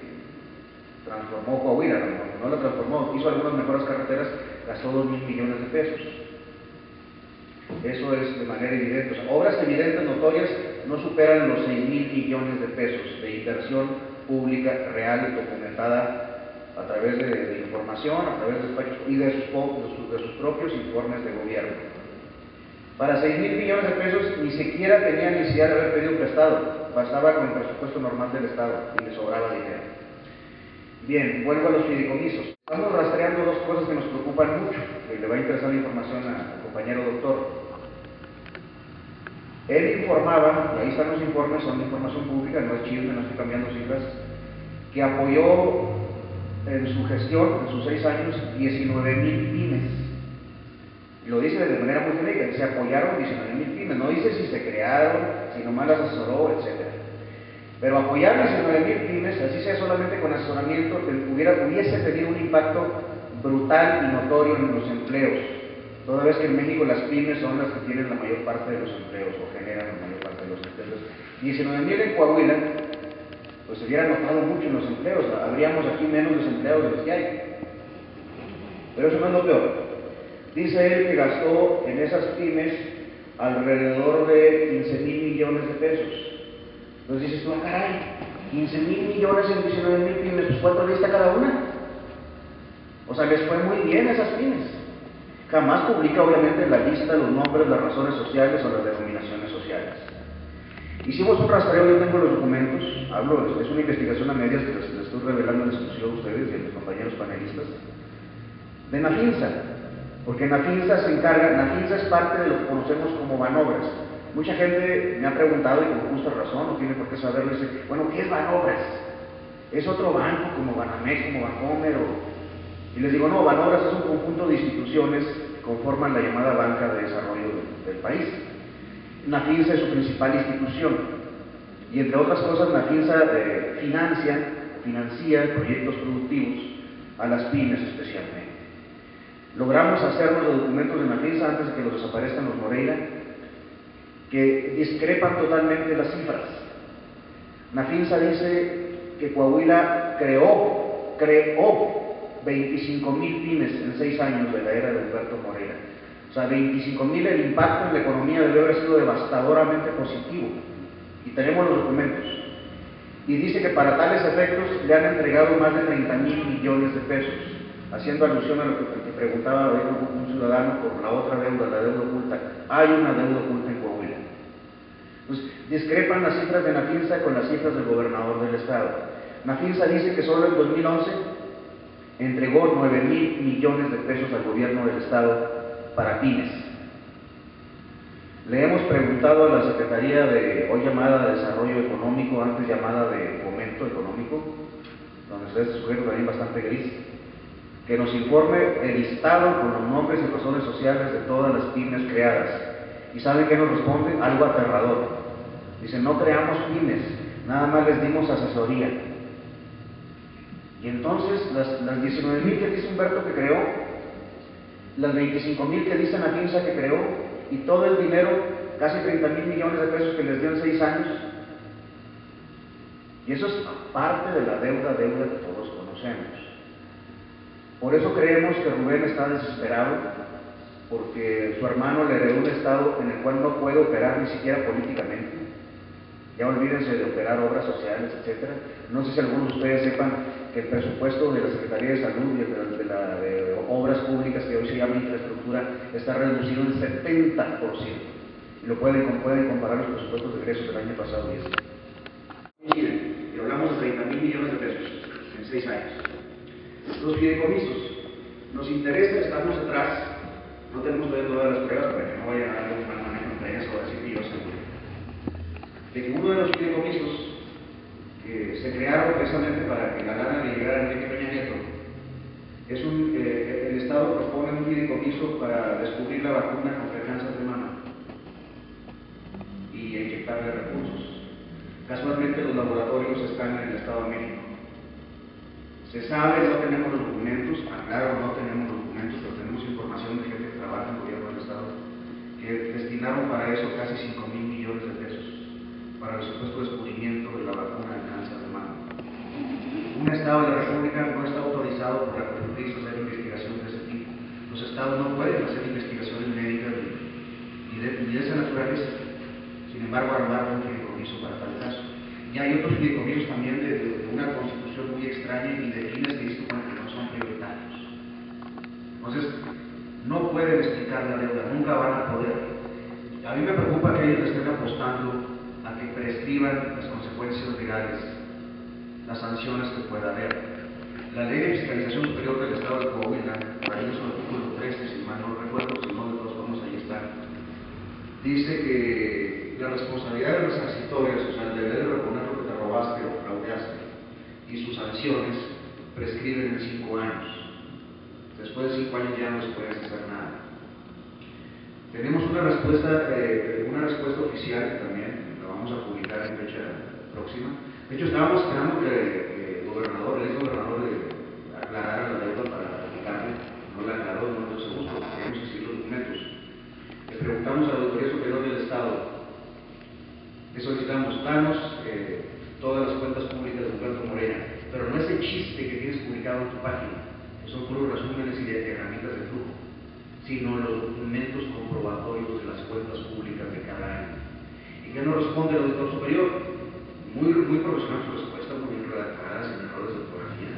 transformó Coahuila, no la transformó, hizo algunas mejoras carreteras, gastó 2.000 millones de pesos. Eso es de manera evidente. O sea, obras evidentes, notorias, no superan los 6.000 millones de pesos de inversión pública real y documentada a través de información, a través de despachos y de sus propios informes de gobierno. Para 6.000 millones de pesos ni siquiera tenía necesidad de haber pedido prestado, bastaba con el presupuesto normal del Estado y le sobraba dinero. Bien, vuelvo a los fideicomisos. Estamos rastreando dos cosas que nos preocupan mucho, que le va a interesar la información al compañero doctor. Él informaba, y ahí están los informes, son de información pública, no es chisme, no estoy cambiando cifras, que apoyó en su gestión, en sus 6 años, 19,000 pymes. Y lo dice de manera muy genérica, se apoyaron 19,000 pymes, no dice si se crearon, si nomás las asesoró, etc. Pero apoyar 19,000 pymes, así sea solamente con asesoramiento, hubiese tenido un impacto brutal y notorio en los empleos. Toda vez que en México las pymes son las que tienen la mayor parte de los empleos o generan la mayor parte de los empleos. 19,000 en Coahuila, pues se hubiera notado mucho en los empleos, habríamos aquí menos desempleados de los que hay. Pero eso no es lo peor. Dice él que gastó en esas pymes alrededor de 15,000 millones de pesos. Entonces dices tú, caray, 15,000 millones en 19,000 pymes, pues ¿cuánto lista cada una? O sea, les fue muy bien a esas pymes. Jamás publica obviamente la lista, los nombres, las razones sociales o las denominaciones sociales. Hicimos un rastreo, yo tengo los documentos, es una investigación a medias que les estoy revelando en exclusiva a ustedes y a mis compañeros panelistas, de Nafinsa, porque Nafinsa se encarga, Nafinsa es parte de lo que conocemos como Banobras. Mucha gente me ha preguntado, y con justa razón, no tiene por qué saberlo, dice, bueno, ¿qué es Banobras? ¿Es otro banco como Banamex, como Bancomer? Y les digo, no, Banobras es un conjunto de instituciones que conforman la llamada banca de desarrollo del país. Nafinsa es su principal institución, y entre otras cosas, Nafinsa financia proyectos productivos a las pymes especialmente. Logramos hacernos los documentos de Nafinsa antes de que los desaparezcan los Moreira, que discrepan totalmente las cifras. Nafinsa dice que Coahuila creó 25,000 pymes en 6 años de la era de Humberto Moreira. O sea, 25,000, el impacto en la economía debe haber sido devastadoramente positivo. Y tenemos los documentos. Y dice que para tales efectos le han entregado más de 30,000 millones de pesos, haciendo alusión a lo que preguntaba ahorita un ciudadano por la otra deuda, la deuda oculta. Hay una deuda oculta en Coahuila. Pues discrepan las cifras de Nafinsa con las cifras del gobernador del estado. Nafinsa dice que solo en 2011 entregó 9,000 millones de pesos al gobierno del estado para pymes. Le hemos preguntado a la Secretaría hoy llamada de Desarrollo Económico, antes llamada de Fomento Económico, donde ustedes se sujetan también bastante gris, que nos informe el listado con los nombres y razones sociales de todas las pymes creadas. ¿Y saben qué nos responde? Algo aterrador. Dice, no creamos pymes, nada más les dimos asesoría. Y entonces, las 19,000 que dice Humberto que creó, las 25,000 que dice Nafinsa que creó, y todo el dinero, casi 30,000 millones de pesos que les dio en 6 años. Y eso es parte de la deuda que todos conocemos. Por eso creemos que Rubén está desesperado, porque su hermano le heredó un estado en el cual no puede operar ni siquiera políticamente. Ya olvídense de operar obras sociales, etc. No sé si algunos de ustedes sepan que el presupuesto de la Secretaría de Salud y de Obras Públicas, que hoy se llama infraestructura, está reducido en 70%. Y lo pueden comparar los presupuestos de egresos del año pasado y este. Miren, y hablamos de 30,000 millones de pesos en 6 años. Los fideicomisos, nos interesa, estamos atrás, no tenemos todas las pruebas para que no vayan a darle un mal manejo entre ellas o decir que yo seguro, de que uno de los fideicomisos que se crearon precisamente para que la lana le llegara a Enrique Peña Nieto, es el Estado propone un fideicomiso para descubrir la vacuna contra el cáncer de mama y inyectarle recursos. Casualmente los laboratorios están en el Estado de México. Se sabe, no tenemos los documentos, aclaro, no tenemos los documentos, pero tenemos información de gente que trabaja en el gobierno del Estado, que destinaron para eso casi 5,000 millones de pesos, para el supuesto descubrimiento de la vacuna del cáncer de mama. Un Estado de la República no está autorizado por la Constitución a hacer investigación de ese tipo. Los Estados no pueden hacer investigaciones médicas ni de esa naturaleza. Sin embargo, armaron un fideicomiso para tal caso. Y hay otros fideicomisos también de una constitución muy extraña y de fines que dicen que no son prioritarios. Entonces, no pueden explicar la deuda, nunca van a poder. A mí me preocupa que ellos estén apostando a que prescriban las consecuencias legales, las sanciones que pueda haber. La Ley de Fiscalización Superior del Estado de Coahuila, por ahí en su artículo 13, si mal no recuerdo, si no, de todos modos ahí está, dice que la responsabilidad de resarcitorias, o sea, el deber de reponer lo que te robaste o fraudeaste, y sus sanciones prescriben en 5 años. Después de 5 años ya no les puedes hacer nada. Tenemos una respuesta oficial también, la vamos a publicar en fecha próxima. De hecho, estábamos esperando que el exgobernador aclarara la deuda para aplicarle. No la aclaró, no lo seguro, queremos exigir los documentos. Le preguntamos a la Auditoría Superior del Estado, le solicitamos, danos todas las cuentas públicas de Humberto Moreira, pero no ese chiste que tienes publicado en tu página, que son puros resúmenes y de herramientas de flujo, sino los documentos comprobatorios de las cuentas públicas de cada año. ¿Y qué nos responde el auditor superior? Muy profesional su respuesta, muy bien redactada, sin errores de ortografía.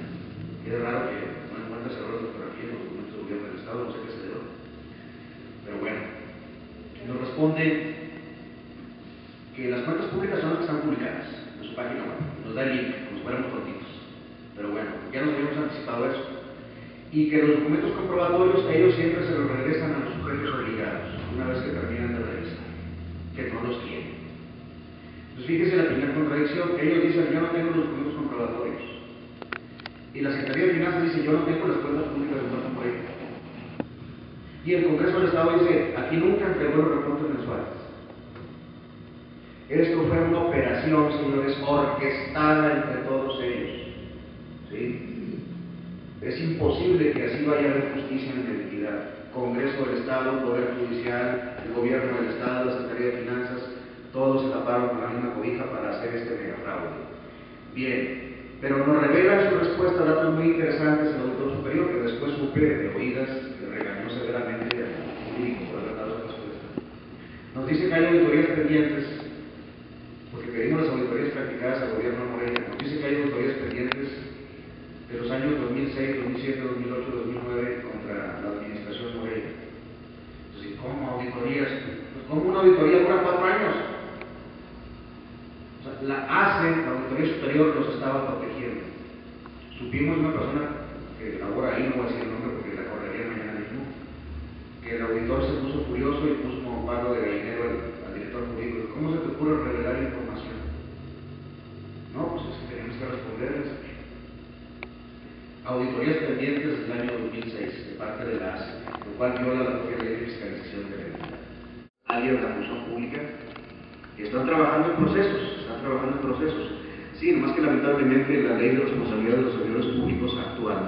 Y es raro que no encuentres errores de ortografía en los documentos del gobierno del Estado, no sé qué se debe. Pero bueno, nos responde que las cuentas públicas son las que están publicadas en su página web, nos da el link, como si fuéramos tontitos. Pero bueno, ya nos habíamos anticipado eso. Y que los documentos comprobatorios, ellos siempre se los regresan a los sujetos obligados, una vez que terminan de revisar, que no los tienen. Entonces fíjense la primera contradicción, ellos dicen, yo no tengo los documentos comprobatorios. Y la Secretaría de Finanzas dice, yo no tengo las cuentas públicas de Humberto Moreira. Y el Congreso del Estado dice, aquí nunca entregó los reportes mensuales. Esto fue una operación, señores, orquestada entre todos ellos. ¿Sí? Es imposible que así vaya a haber justicia en la entidad. Congreso del Estado, Poder Judicial, el Gobierno del Estado, la Secretaría de Finanzas, todos se taparon con la misma cobija para hacer este mega fraude. Bien, pero nos revela en su respuesta datos muy interesantes el auditor superior, que después supe de oídas que regañó severamente al jurídico por haber dado esa respuesta. Nos dice que hay auditorías pendientes, porque pedimos las auditorías practicadas al gobierno de Moreira. Nos dice que hay auditorías pendientes de los años 2006, 2007, 2008, 2009 contra la administración Moreira. Entonces, ¿cómo auditorías? Pues, ¿cómo una auditoría dura 4 años? O sea, la Auditoría Superior los estaba protegiendo. Supimos de una persona que labora ahí, no voy a decir el nombre porque la correría mañana mismo, que el auditor se puso furioso y puso como palo de gallinero al director jurídico. ¿Cómo se te ocurre revelar información? No, pues es que tenemos que responderles. auditorías pendientes desde el año 2006 de parte de la ACE, lo cual viola la propia ley de fiscalización de la entidad. Área de la función pública están trabajando en procesos. Sí, nomás que lamentablemente la ley de responsabilidad de los servidores públicos actual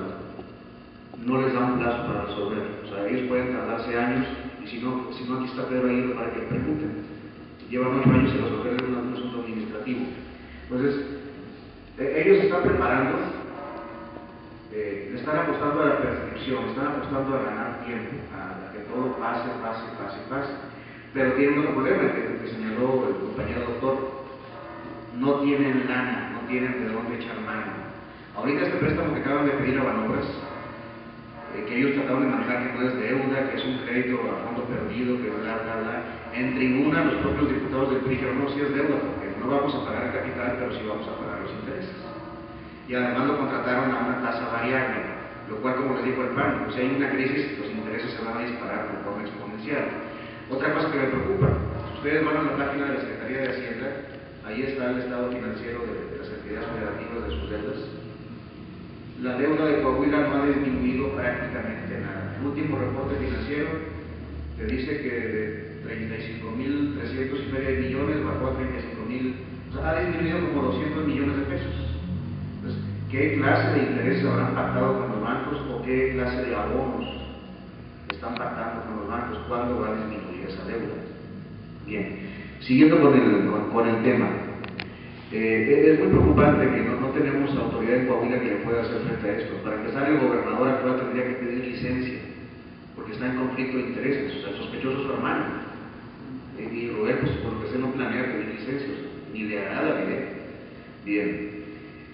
no les da un plazo para resolver. O sea, ellos pueden tardarse años y si no aquí está Pedro ahí para que pregunten. Llevan 8 años en resolver un asunto administrativo. Entonces, ellos están preparando, están apostando a la prescripción, están apostando a ganar tiempo, a que todo pase, pero tienen otro problema, que señaló el compañero doctor, no tienen lana, no tienen de dónde echar mano. Ahorita este préstamo que acaban de pedir a Banobras, que ellos trataron de manejar que no es deuda, que es un crédito a fondo perdido, que bla, en tribuna los propios diputados del PRI dijeron, no, sí es deuda, porque no vamos a pagar el capital, pero sí vamos a pagar los intereses. Y además lo contrataron a una tasa variable, lo cual, como les dijo el PAN, si hay una crisis, los intereses se van a disparar de forma exponencial. Otra cosa que me preocupa, si ustedes van a la página de la Secretaría de Hacienda, ahí está el estado financiero de las entidades federativas de sus deudas. La deuda de Coahuila no ha disminuido prácticamente nada. El último reporte financiero te dice que de 35.300 y feria de millones bajó a 35.000, o sea, ha disminuido como 200 millones de pesos. Entonces, ¿qué clase de intereses habrán pactado con los bancos o qué clase de abonos están pactando con los bancos? ¿Cuándo va a disminuir esa deuda? Bien, siguiendo con el tema. Es muy preocupante que no tenemos autoridad en Coahuila que le pueda hacer frente a esto. Para empezar, el gobernador actual tendría que pedir licencia, porque está en conflicto de intereses. O sea, el sospechoso es su hermano. Y Rubén, pues por lo que sé, no planea pedir licencias, ni le agrada la idea. Bien.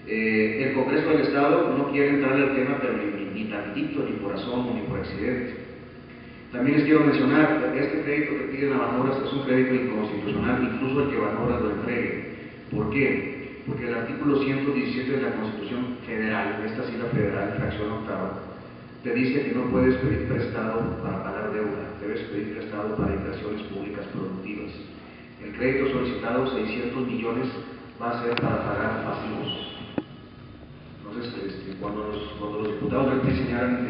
El Congreso del Estado no quiere entrar al tema, pero ni tantito, ni por asomo, ni por accidente. También les quiero mencionar, este crédito que piden a Banobras es un crédito inconstitucional, incluso el que Banobras lo entregue. ¿Por qué? Porque el artículo 117 de la Constitución Federal, esta sí la federal, fracción octava, te dice que no puedes pedir prestado para pagar deuda, debes pedir prestado para inversiones públicas productivas. El crédito solicitado, 600 millones, va a ser para pagar pasivos. Entonces, cuando los diputados del PRI señalan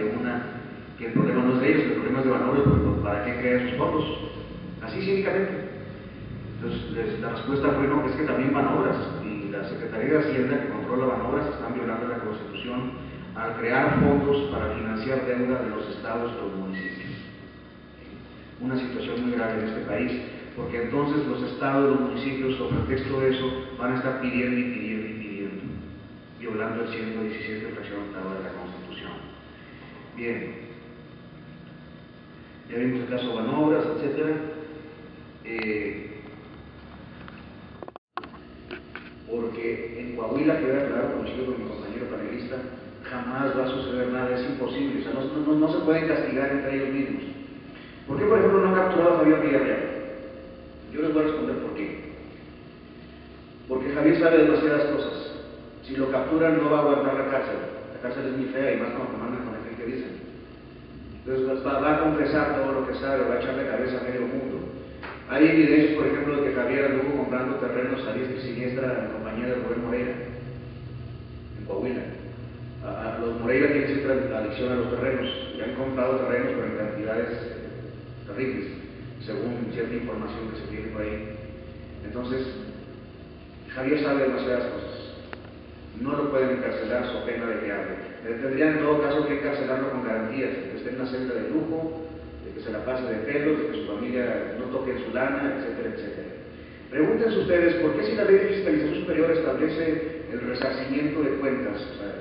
que el problema no es de ellos, que el problema es de Banobras, pues ¿para qué crean sus fondos? Así cínicamente. Entonces, la respuesta fue no, es que también Banobras y la Secretaría de Hacienda que controla Banobras están violando la Constitución al crear fondos para financiar deuda de los estados y los municipios. Una situación muy grave en este país, porque entonces los estados y los municipios, sobre pretexto de eso, van a estar pidiendo, violando el 117 fracción octava de la Constitución. Bien, ya vimos el caso Banobras, etc. Porque en Coahuila, queda claro, coincido con mi compañero panelista, jamás va a suceder nada, es imposible, o sea, no se pueden castigar entre ellos mismos. ¿Por qué, por ejemplo, no han capturado a Javier Villarreal? Yo les voy a responder por qué. Porque Javier sabe demasiadas cosas. Si lo capturan no va a aguantar la cárcel es muy fea y más cuando mandan con el que dicen. Entonces va a confesar todo lo que sabe, va a echarle cabeza a medio mundo. Hay evidencias, por ejemplo, de que Javier anduvo comprando terrenos a diestra y siniestra en compañía de Rubén Moreira, en Coahuila. Los Moreira tienen siempre adicción a los terrenos, y han comprado terrenos pero en cantidades terribles, según cierta información que se tiene por ahí. Entonces, Javier sabe demasiadas cosas. No lo pueden encarcelar so pena de que hable. Tendrían en todo caso que encarcelarlo con garantías, de que esté en una celda de lujo, de que se la pase de pelos, de que su familia no toque en su lana, etcétera, etcétera. Pregúntense ustedes, ¿por qué si la Ley de Fiscalización Superior establece el resarcimiento de cuentas, o sea,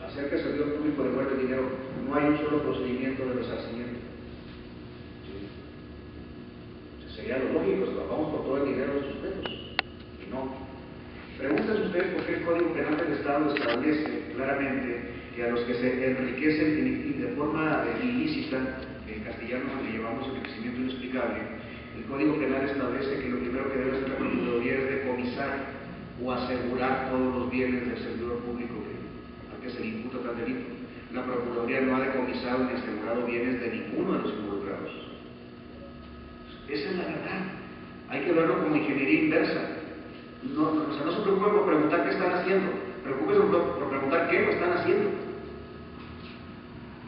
hacer que el servidor público devuelva el dinero, no hay un solo procedimiento de resarcimiento? ¿Sí? Sería lo lógico, vamos por todo el dinero de sus pesos, y no. Pregúntense ustedes por qué el Código Penal del Estado establece claramente que a los que se enriquecen de forma ilícita, en castellano le llevamos el crecimiento inexplicable, el Código Penal establece que lo primero que debe hacer la Procuraduría es decomisar o asegurar todos los bienes del servidor público al que se le imputa tal delito. La Procuraduría no ha decomisado ni asegurado bienes de ninguno de los involucrados. Esa es la verdad. Hay que verlo como ingeniería inversa. No se preocupen por preguntar qué están haciendo, preocúpense por preguntar qué no están haciendo.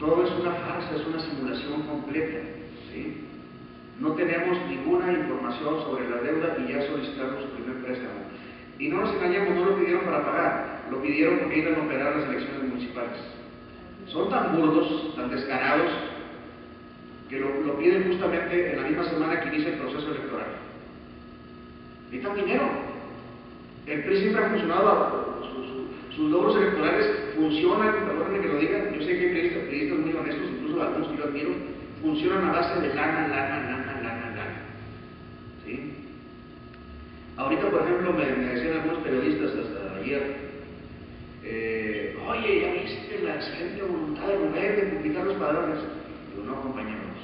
Todo es una farsa, es una simulación completa, ¿sí? No tenemos ninguna información sobre la deuda y ya solicitaron su primer préstamo. Y no nos engañemos, no lo pidieron para pagar, lo pidieron porque iban a operar las elecciones municipales. Son tan burdos, tan descarados, que lo piden justamente en la misma semana que inicia el proceso electoral. Necesitan dinero. El PRI siempre ha funcionado, sus logros electorales funcionan, perdónenme que lo digan, yo sé que hay periodistas muy honestos, incluso algunos que yo admiro, funcionan a base de lana. ¿Sí? Ahorita, por ejemplo, me decían algunos periodistas hasta ayer, oye, ¿ya viste la excelente voluntad de Rubén de publicar los padrones? Digo, no, compañeros,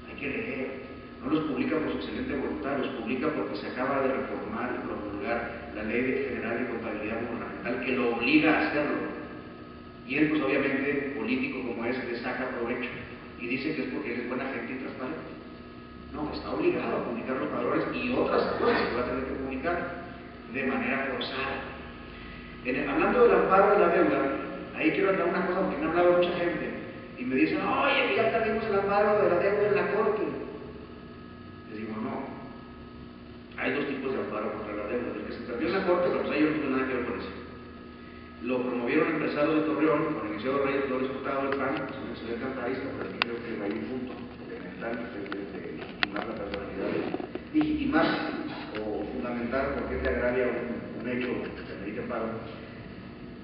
hay que leer. No los publica por su excelente voluntad, los publica porque se acaba de reformar y promulgar la Ley General de Contabilidad Gubernamental que lo obliga a hacerlo. Y él, pues obviamente, político como es, le saca provecho y dice que es porque él es buena gente y transparente. No, está obligado a publicar los padrones y otras cosas que va a tener que publicar de manera forzada. Hablando del amparo de la deuda, ahí quiero aclarar una cosa porque me ha hablado mucha gente y me dicen, oye, que ya perdimos el amparo de la deuda en la corte. Les digo, no. Hay dos tipos de amparo contra la deuda. El que se perdió en la corte, pues ahí yo no tengo nada que ver con eso. Lo promovieron empresarios de Torreón, con el licenciado Reyes Flores Hurtado del PAN, que es un excelente amparista, pero aquí creo que hay un punto elemental que es de legitimar la personalidad. Legitimar o fundamentar por qué te agravia un hecho que merece amparo.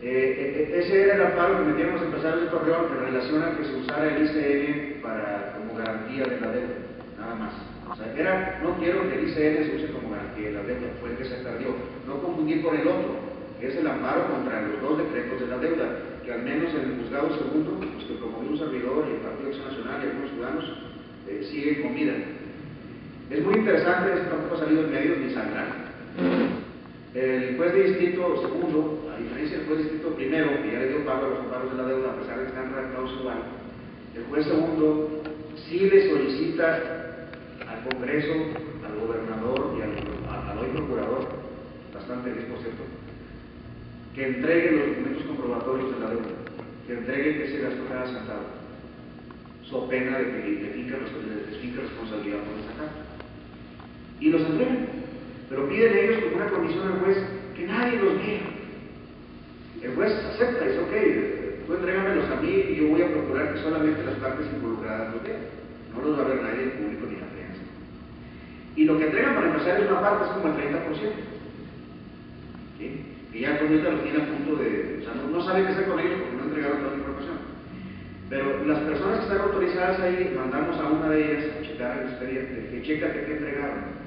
Ese era el amparo que metieron los empresarios de Torreón, que relaciona que se usara el ICN como garantía de la deuda, nada más. O sea, no quiero que el ICN se use como garantía de la deuda, fue el que se perdió. No confundir con el otro, que es el amparo contra los dos decretos de la deuda, que al menos en el juzgado segundo, pues que promovió un servidor y el Partido Acción Nacional y algunos ciudadanos siguen con vida. Es muy interesante, esto tampoco ha salido en medios ni saldrá. El juez de distrito segundo, a diferencia del juez de distrito primero, que ya le dio pago a los amparos de la deuda, a pesar de que están redactados igual, el juez segundo sí le solicita al Congreso, al gobernador y al hoy procurador, bastante bien, por cierto, que entreguen los documentos comprobatorios de la deuda, que entreguen que se gastó cada centavo, so pena de que le finca responsabilidad por esa carta. Y los entregan, pero piden ellos como una comisión al juez que nadie los vea. El juez acepta, dice, ok, tú entrégamelos a mí y yo voy a procurar que solamente las partes involucradas los vean. No los va a ver nadie, el público ni la prensa. Y lo que entregan para empresarios una parte es como el 30%. ¿Sí? Y ya con ahorita lo tiene a punto de, o sea, no sabe qué hacer con ellos porque no entregaron toda la información. Pero las personas que están autorizadas ahí, mandamos a una de ellas a checar el expediente, que chécate qué entregaron.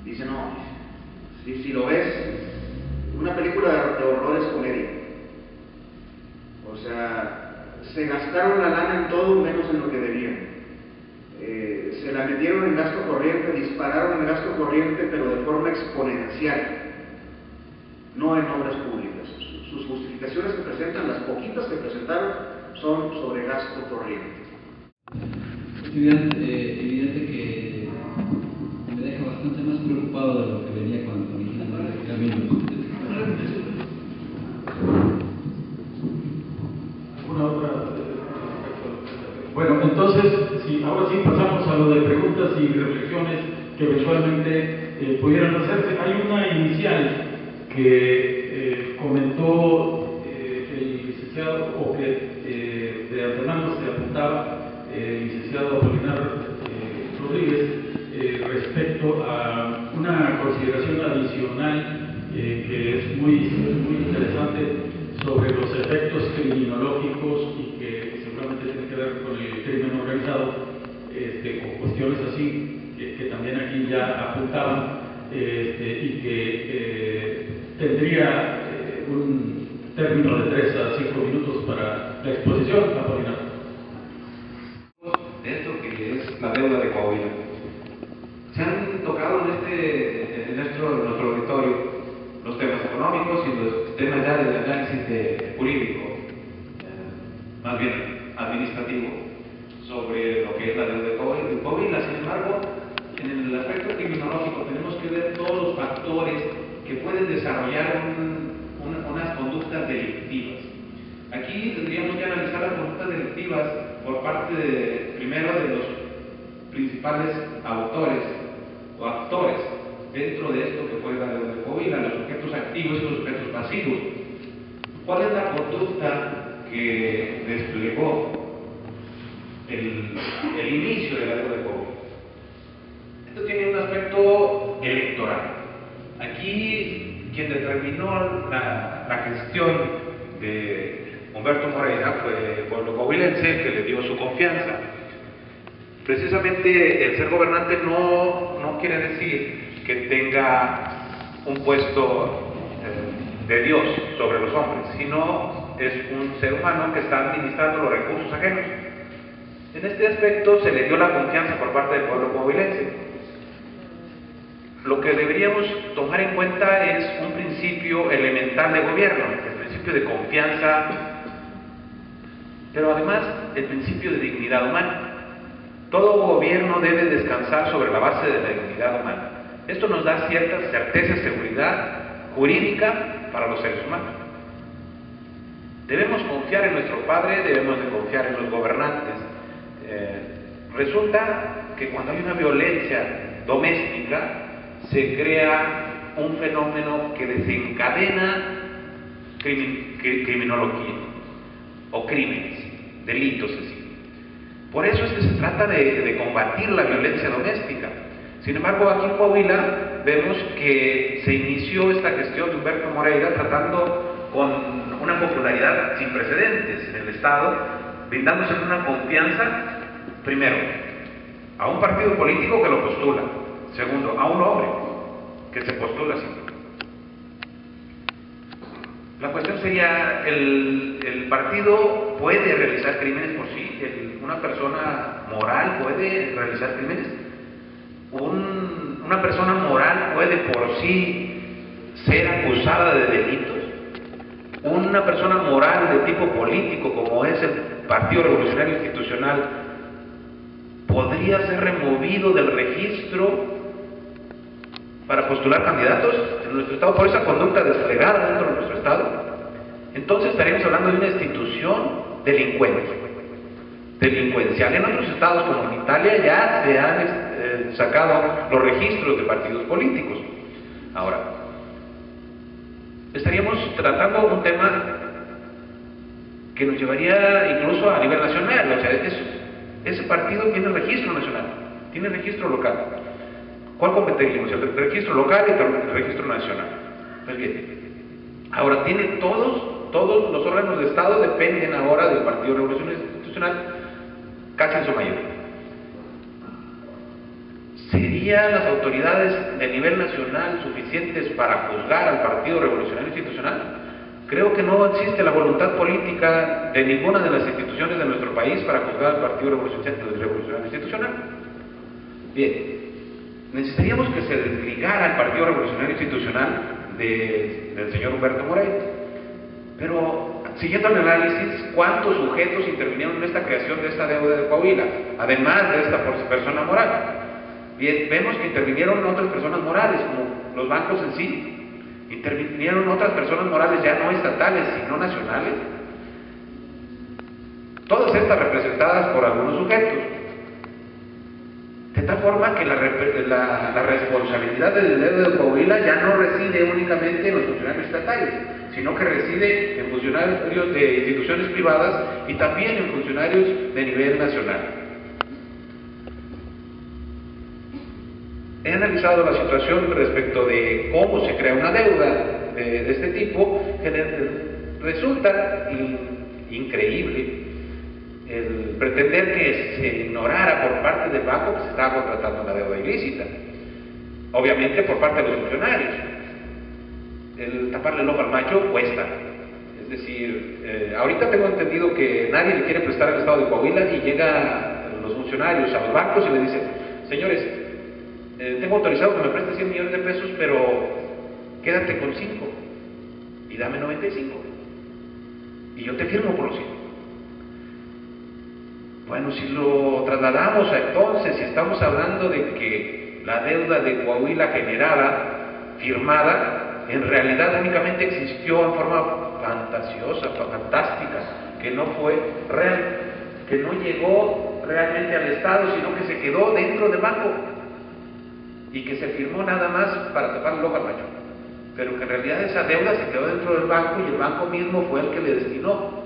Dice, no, si lo ves, una película de horror es comedia. O sea, se gastaron la lana en todo menos en lo que debían. Se la metieron en gasto corriente, dispararon en gasto corriente, pero de forma exponencial. No en obras públicas. Sus justificaciones que presentan, las poquitas que presentaron, son sobre gasto corriente. Es evidente que me deja bastante más preocupado de lo que venía cuando originalmente el camino. ¿Alguna otra? Bueno, entonces, sí, ahora sí pasamos a lo de preguntas y reflexiones que eventualmente pudieran hacerse. Hay una inicial que comentó el licenciado, o que de antemano se apuntaba el licenciado Apolinar Rodríguez respecto a una consideración adicional que es muy interesante sobre los efectos criminológicos y que seguramente tiene que ver con el crimen organizado, o cuestiones así que también aquí ya apuntaban, y que tendría un término de 3 a 5 minutos para la exposición. Apolinar. De esto que es la deuda de Coahuila. Se han tocado en nuestro auditorio los temas económicos y los temas ya del análisis jurídico, más bien administrativo, sobre lo que es la deuda de Coahuila. Sin embargo, en el aspecto criminológico tenemos que ver todos los factores que pueden desarrollar unas conductas delictivas. Aquí tendríamos que analizar las conductas conductas delictivas por parte primero de los principales autores o actores dentro de esto que fue la deuda de Coahuila, los sujetos activos y los sujetos pasivos. ¿Cuál es la conducta que desplegó el inicio de la deuda de Coahuila? Esto tiene un aspecto electoral. Aquí quien determinó la gestión de Humberto Moreira fue el pueblo coahuilense, que le dio su confianza. Precisamente el ser gobernante no quiere decir que tenga un puesto de Dios sobre los hombres, sino es un ser humano que está administrando los recursos ajenos. En este aspecto se le dio la confianza por parte del pueblo coahuilense. Lo que deberíamos tomar en cuenta es un principio elemental de gobierno, el principio de confianza, pero además el principio de dignidad humana. Todo gobierno debe descansar sobre la base de la dignidad humana. Esto nos da cierta certeza y seguridad jurídica para los seres humanos. Debemos confiar en nuestro Padre, debemos de confiar en los gobernantes. Resulta que cuando hay una violencia doméstica, se crea un fenómeno que desencadena criminología o crímenes, delitos así. Por eso es que se trata de combatir la violencia doméstica. Sin embargo, aquí en Coahuila vemos que se inició esta gestión de Humberto Moreira tratando con una popularidad sin precedentes en el Estado, brindándose una confianza, primero, a un partido político que lo postula. Segundo, a un hombre que se postula así. La cuestión sería, ¿el partido puede realizar crímenes por sí? ¿Una persona moral puede realizar crímenes? ¿Una persona moral puede por sí ser acusada de delitos? ¿Una persona moral de tipo político, como es el Partido Revolucionario Institucional, podría ser removido del registro para postular candidatos en nuestro Estado por esa conducta desplegada dentro de nuestro Estado? Entonces estaríamos hablando de una institución delincuencial. En otros estados, como en Italia, ya se han sacado los registros de partidos políticos. Ahora, estaríamos tratando un tema que nos llevaría incluso a nivel nacional. O sea, ese partido tiene registro nacional, tiene registro local. ¿Cuál competiríamos? El registro local y el registro nacional. Ahora tiene todos los órganos de Estado dependen ahora del Partido Revolucionario Institucional, casi en su mayoría. ¿Serían las autoridades de nivel nacional suficientes para juzgar al Partido Revolucionario Institucional? Creo que no existe la voluntad política de ninguna de las instituciones de nuestro país para juzgar al Partido Revolucionario Institucional. Bien, necesitaríamos que se desligara el Partido Revolucionario Institucional del señor Humberto Moreira. Pero, siguiendo el análisis, ¿cuántos sujetos intervinieron en esta creación de esta deuda de Coahuila? Además de esta persona moral. Bien, vemos que intervinieron otras personas morales, como los bancos en sí. Intervinieron otras personas morales ya no estatales, sino nacionales. Todas estas representadas por algunos sujetos. De tal forma que la responsabilidad del deuda de Coahuila ya no reside únicamente en los funcionarios estatales, sino que reside en funcionarios de instituciones privadas y también en funcionarios de nivel nacional. He analizado la situación respecto de cómo se crea una deuda de este tipo, que resulta increíble el pretender que se ignorara por parte del banco que se estaba contratando una deuda ilícita. Obviamente por parte de los funcionarios. El taparle el ojo al macho cuesta. Es decir, ahorita tengo entendido que nadie le quiere prestar al Estado de Coahuila y llegan los funcionarios a los bancos y le dicen: señores, tengo autorizado que me prestes 100 millones de pesos, pero quédate con 5 y dame 95 y yo te firmo por los 5. Bueno, si lo trasladamos a entonces, si estamos hablando de que la deuda de Coahuila generada, firmada, en realidad únicamente existió en forma fantasiosa, fantástica, que no fue real, que no llegó realmente al Estado, sino que se quedó dentro del banco y que se firmó nada más para tapar el ojo al macho, pero que en realidad esa deuda se quedó dentro del banco y el banco mismo fue el que le destinó,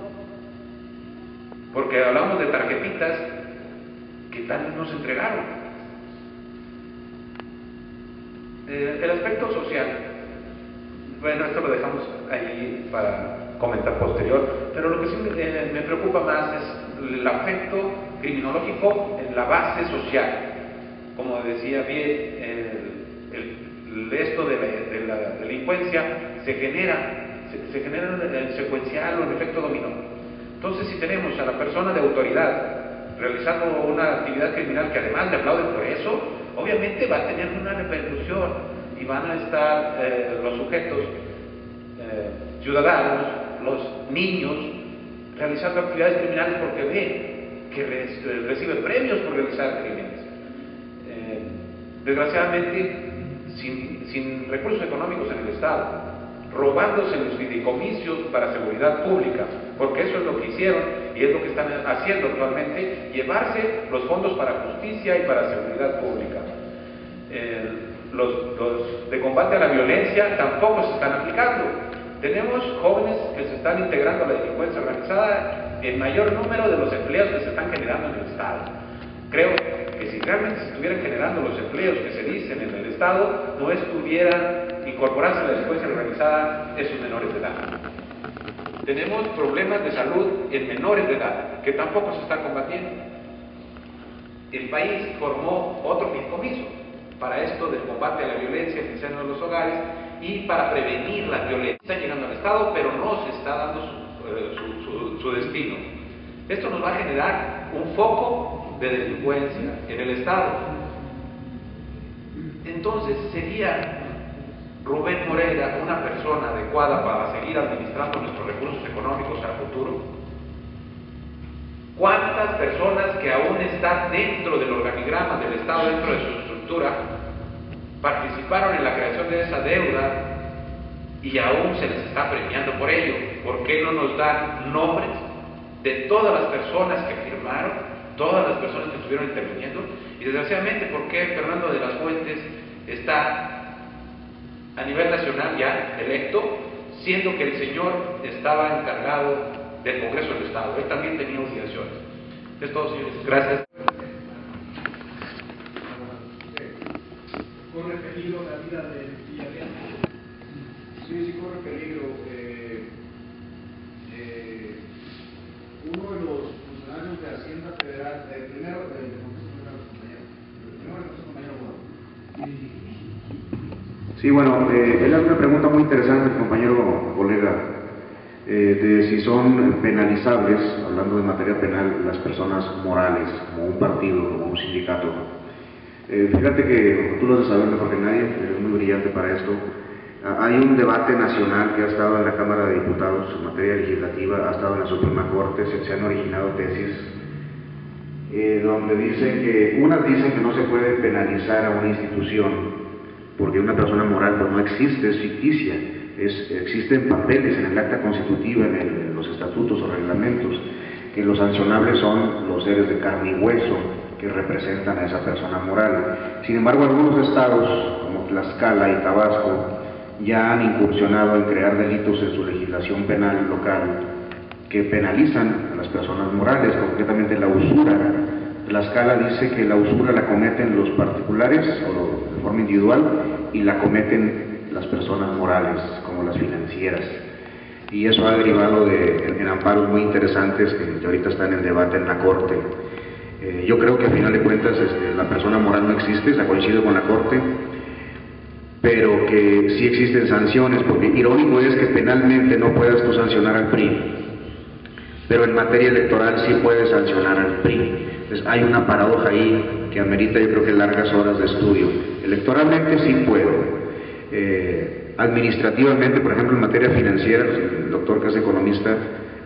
porque hablamos de tarjetitas que tal vez no se entregaron. El aspecto social, bueno, esto lo dejamos ahí para comentar posterior, pero lo que sí me preocupa más es el afecto criminológico en la base social. Como decía bien, esto de la delincuencia se genera en secuencial o en efecto dominó. Entonces, si tenemos a la persona de autoridad realizando una actividad criminal que además le aplauden por eso, obviamente va a tener una repercusión y van a estar los sujetos ciudadanos, los niños, realizando actividades criminales porque ven que reciben premios por realizar crímenes. Desgraciadamente, sin recursos económicos en el Estado, robándose los fideicomisos para seguridad pública, porque eso es lo que hicieron y es lo que están haciendo actualmente, llevarse los fondos para justicia y para seguridad pública. Los de combate a la violencia tampoco se están aplicando. Tenemos jóvenes que se están integrando a la delincuencia organizada en mayor número de los empleos que se están generando en el Estado. Creo que si realmente se estuvieran generando los empleos que se dicen en el Estado, no estuvieran incorporarse a la delincuencia organizada esos menores de edad. Tenemos problemas de salud en menores de edad, que tampoco se están combatiendo. El país formó otro fideicomiso para esto del combate a la violencia en el seno de los hogares y para prevenir la violencia. Está llegando al Estado, pero no se está dando su destino. Esto nos va a generar un foco de delincuencia en el Estado. Entonces, ¿sería Rubén Moreira una persona adecuada para seguir administrando nuestros recursos económicos al futuro? ¿Cuántas personas que aún están dentro del organigrama del Estado, dentro de su estructura, participaron en la creación de esa deuda y aún se les está premiando por ello? ¿Por qué no nos dan nombres de todas las personas que firmaron, todas las personas que estuvieron interviniendo? Y desgraciadamente, ¿por qué Fernando de las Fuentes está a nivel nacional ya electo, siendo que el señor estaba encargado del Congreso del Estado? Él también tenía obligaciones. Es todo, señores. Gracias. ¿Corre peligro la vida de Villarreal? Sí, corre peligro. Uno de los funcionarios de Hacienda Federal, primero Sí, bueno, él hace una pregunta muy interesante, el compañero colega, de si son penalizables, hablando de materia penal, las personas morales, como un partido, como un sindicato. Fíjate que tú lo has de saber mejor que nadie, eres muy brillante para esto. Hay un debate nacional que ha estado en la Cámara de Diputados en materia legislativa, ha estado en la Suprema Corte, se han originado tesis donde dicen que, unas dicen que no se puede penalizar a una institución porque una persona moral pues no existe, es ficticia, existe en papeles, en el acta constitutiva, en los estatutos o reglamentos, que los sancionables son los seres de carne y hueso que representan a esa persona moral. Sin embargo, algunos estados, como Tlaxcala y Tabasco, ya han incursionado en crear delitos en su legislación penal local que penalizan a las personas morales, concretamente la usura. Tlaxcala dice que la usura la cometen los particulares o de forma individual y la cometen las personas morales, como las financieras. Y eso ha derivado en amparos muy interesantes que ahorita están en debate en la Corte. Yo creo que a final de cuentas la persona moral no existe, la coincido con la Corte, pero que sí existen sanciones, porque irónico es que penalmente no puedas tú sancionar al PRI, pero en materia electoral sí puedes sancionar al PRI. Entonces hay una paradoja ahí que amerita, yo creo que largas horas de estudio. Electoralmente sí puedo. Administrativamente, por ejemplo, en materia financiera, el doctor que es economista,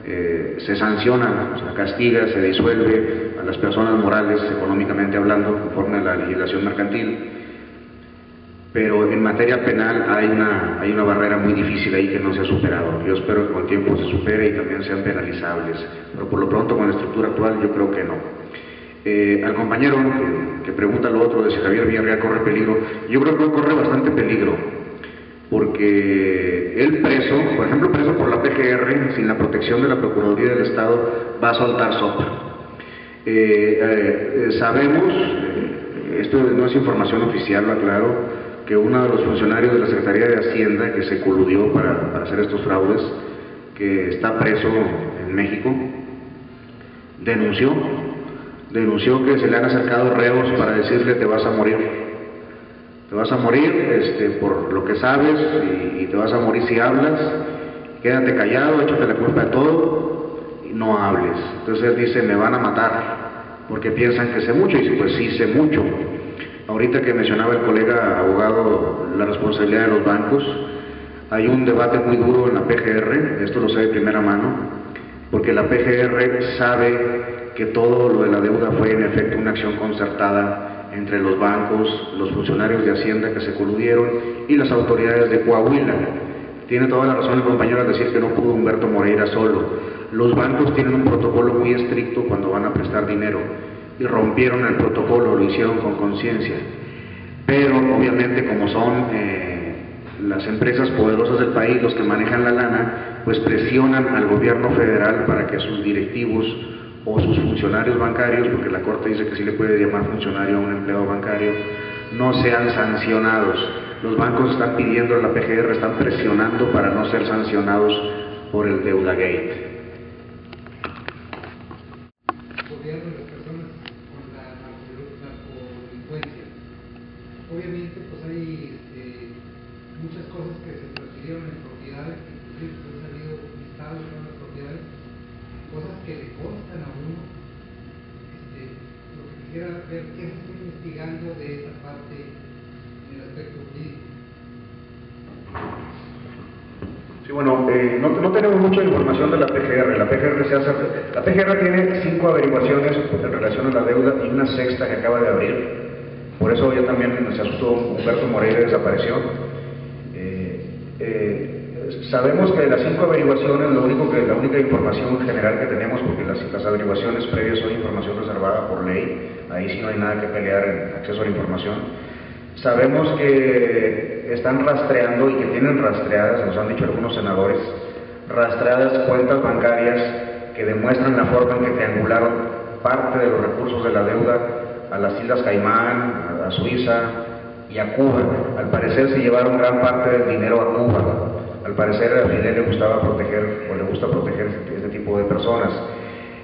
se sanciona, se castiga, se disuelve a las personas morales, económicamente hablando, conforme a la legislación mercantil. pero en materia penal hay una barrera muy difícil ahí que no se ha superado. Yo espero que con el tiempo se supere y también sean penalizables, pero por lo pronto con la estructura actual yo creo que no. Al compañero que pregunta lo otro de si Javier Villarreal corre peligro, yo creo que corre bastante peligro, porque él preso, por ejemplo preso por la PGR, sin la protección de la Procuraduría del Estado, va a soltar sopa. Sabemos, esto no es información oficial, lo aclaro, que uno de los funcionarios de la Secretaría de Hacienda que se coludió para hacer estos fraudes, que está preso en México, denunció que se le han acercado reos para decirle te vas a morir por lo que sabes y te vas a morir si hablas, quédate callado, échate la culpa de todo y no hables. Entonces él dice me van a matar porque piensan que sé mucho, y dice pues sí sé mucho. Ahorita que mencionaba el colega abogado la responsabilidad de los bancos, hay un debate muy duro en la PGR, esto lo sé de primera mano, porque la PGR sabe que todo lo de la deuda fue en efecto una acción concertada entre los bancos, los funcionarios de Hacienda que se coludieron y las autoridades de Coahuila. Tiene toda la razón el compañero al decir que no pudo Humberto Moreira solo. Los bancos tienen un protocolo muy estricto cuando van a prestar dinero, y rompieron el protocolo, lo hicieron con conciencia. Pero obviamente como son las empresas poderosas del país los que manejan la lana, pues presionan al gobierno federal para que sus directivos o sus funcionarios bancarios, porque la Corte dice que sí le puede llamar funcionario a un empleado bancario, no sean sancionados. Los bancos están pidiendo a la PGR, están presionando para no ser sancionados por el Deudagate. Obviamente pues hay muchas cosas que se transfirieron en propiedades, inclusive han salido listados en las propiedades, cosas que le constan a uno. Lo que quisiera ver, ¿qué se está investigando de esa parte en el aspecto jurídico? Sí, bueno, no tenemos mucha información de la PGR. La PGR tiene 5 averiguaciones en relación a la deuda y una sexta que acaba de abrir. Por eso ya también se asustó Humberto Moreira y desapareció. Sabemos que de las 5 averiguaciones, la única información general que tenemos, porque las averiguaciones previas son información reservada por ley, ahí sí no hay nada que pelear en acceso a la información. Sabemos que están rastreando y que tienen rastreadas, nos han dicho algunos senadores, rastreadas cuentas bancarias que demuestran la forma en que triangularon parte de los recursos de la deuda a las Islas Caimán, a Suiza y a Cuba. Al parecer se llevaron gran parte del dinero a Cuba. Al parecer a Fidel le gustaba proteger, o le gusta proteger este tipo de personas.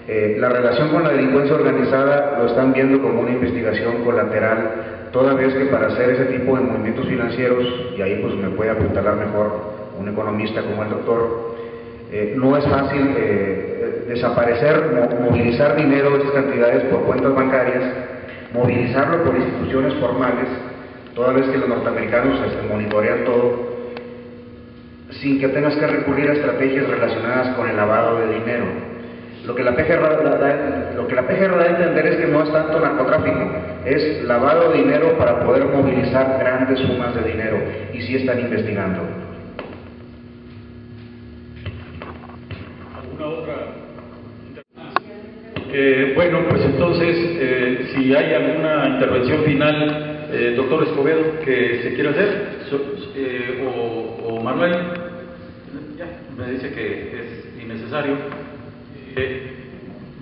La relación con la delincuencia organizada lo están viendo como una investigación colateral, toda vez que para hacer ese tipo de movimientos financieros, y ahí pues me puede apuntalar mejor un economista como el doctor, no es fácil desaparecer, movilizar dinero de esas cantidades por cuentas bancarias, movilizarlo por instituciones formales, toda vez que los norteamericanos monitorean todo, sin que tengas que recurrir a estrategias relacionadas con el lavado de dinero. Lo que la PGR da a entender es que no es tanto narcotráfico, es lavado de dinero para poder movilizar grandes sumas de dinero, y sí están investigando. ¿Alguna otra? Bueno, pues entonces, si hay alguna intervención final, doctor Escobedo, que se quiera hacer, o Manuel, ya, me dice que es innecesario.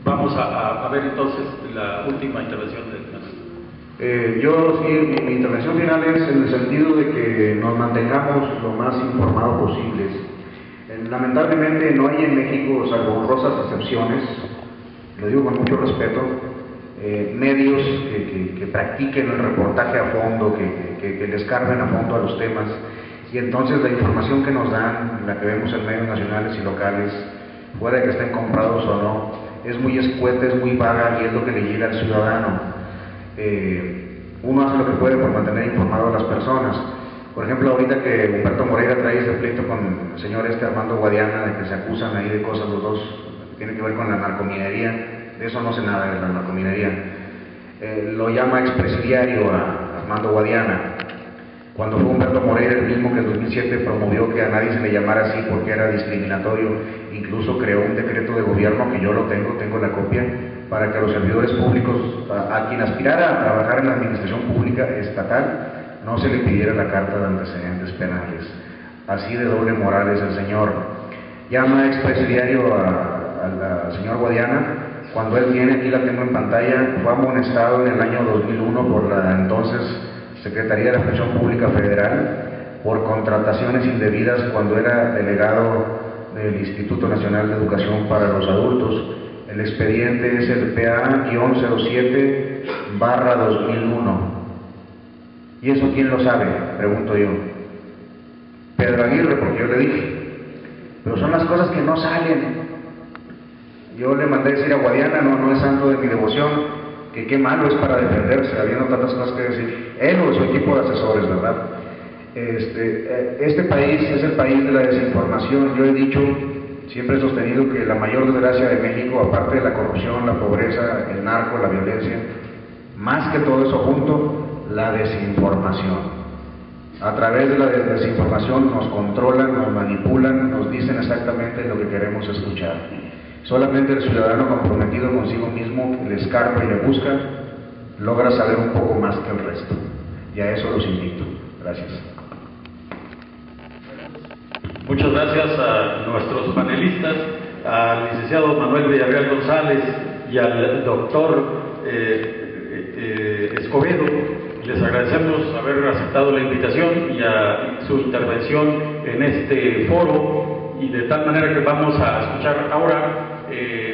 Vamos a ver entonces la última intervención del Yo sí, mi intervención final es en el sentido de que nos mantengamos lo más informados posibles. Lamentablemente no hay en México, salvo honrosas excepciones, lo digo con mucho respeto, medios que practiquen el reportaje a fondo, que les carguen a fondo a los temas, y entonces la información que nos dan, la que vemos en medios nacionales y locales, fuera de que estén comprados o no, es muy escueta, es muy vaga y es lo que le llega al ciudadano. Uno hace lo que puede por mantener informado a las personas. Por ejemplo, ahorita que Humberto Moreira trae ese pleito con el señor Armando Guadiana, de que se acusan ahí de cosas los dos, que tiene que ver con la narcominería, de eso no sé nada de la narcominería. Lo llama expresidiario a Armando Guadiana. cuando fue Humberto Moreira el mismo que en 2007 promovió que a nadie se le llamara así porque era discriminatorio, incluso creó un decreto de gobierno que yo lo tengo la copia, para que a los servidores públicos, a quien aspirara a trabajar en la administración pública estatal, no se le pidiera la carta de antecedentes penales. Así de doble moral es el señor. Llama expresidiario al señor Guadiana, cuando él viene, aquí la tengo en pantalla, fue amonestado en el año 2001 por la entonces Secretaría de la Función Pública Federal por contrataciones indebidas cuando era delegado del Instituto Nacional de Educación para los Adultos. El expediente es el PA-07/2001. ¿Y eso quién lo sabe? Pregunto yo. Pedro Aguirre, porque yo le dije. Pero son las cosas que no salen. Yo le mandé decir a Guadiana, no es santo de mi devoción, que qué malo es para defenderse, habiendo tantas cosas que decir. Él o su equipo de asesores, ¿verdad? Este país es el país de la desinformación. Yo he dicho, siempre he sostenido que la mayor desgracia de México, aparte de la corrupción, la pobreza, el narco, la violencia, más que todo eso junto, la desinformación. A través de la desinformación nos controlan, nos manipulan, nos dicen exactamente lo que queremos escuchar. Solamente el ciudadano comprometido consigo mismo, que le escarba y le busca, logra saber un poco más que el resto. Y a eso los invito. Gracias. Muchas gracias a nuestros panelistas, al licenciado Manuel Villarreal González y al doctor Escobedo. Les agradecemos haber aceptado la invitación y a su intervención en este foro, y de tal manera que vamos a escuchar ahora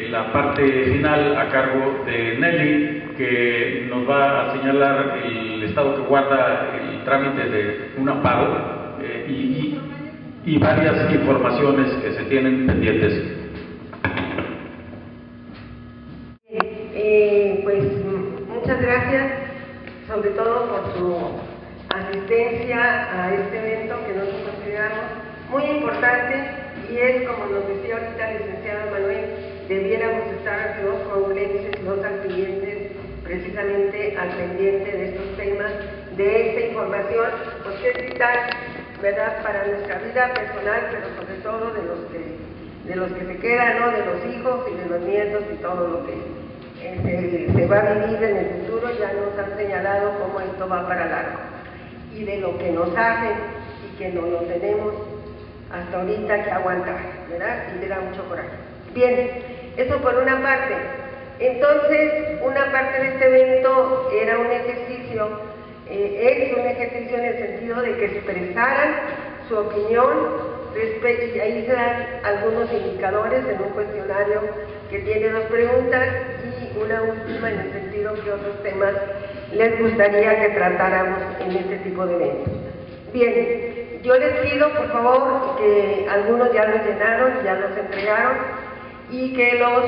la parte final a cargo de Nelly, que nos va a señalar el estado que guarda el trámite de un amparo y varias informaciones que se tienen pendientes. Pues muchas gracias, sobre todo por su asistencia a este evento que nosotros consideramos muy importante, y es, como nos decía ahorita el licenciado Manuel, debiéramos estar los congresos y los siguientes precisamente al pendiente de estos temas, de esta información, porque es vital, ¿verdad?, para nuestra vida personal, pero sobre todo de los que se quedan, ¿no?, de los hijos y de los nietos y todo lo que se va a vivir en el futuro. Ya nos han señalado cómo esto va para largo, y de lo que nos hacen y que no lo tenemos hasta ahorita que aguantar, ¿verdad? Y me da mucho coraje. Bien, eso por una parte. Entonces, una parte de este evento era un ejercicio, es un ejercicio en el sentido de que expresaran su opinión respecto, y ahí se dan algunos indicadores en un cuestionario que tiene 2 preguntas y una última en el sentido que otros temas les gustaría que tratáramos en este tipo de eventos. Bien, yo les pido por favor que algunos ya los llenaron, ya los entregaron, y que los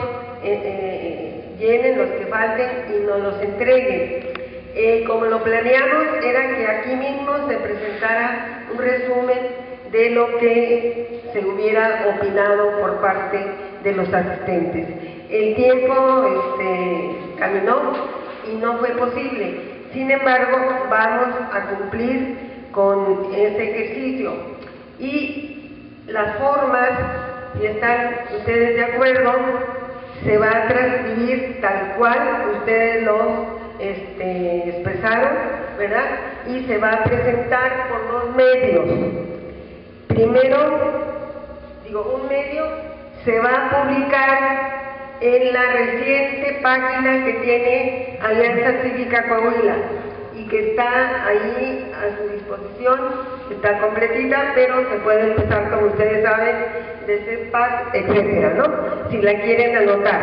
llenen los que falten y nos los entreguen. Como lo planeamos era que aquí mismo se presentara un resumen de lo que se hubiera opinado por parte de los asistentes. El tiempo caminó y no fue posible. Sin embargo, vamos a cumplir con ese ejercicio. Y las formas, si están ustedes de acuerdo, se va a transcribir tal cual ustedes lo expresaron, ¿verdad? Y se va a presentar por 2 medios. Primero, un medio se va a publicar en la reciente página que tiene Alianza Cívica Coahuila y que está ahí a su disposición, está completita, pero se puede empezar, como ustedes saben, de CEPAC, etcétera, ¿no? Si la quieren anotar.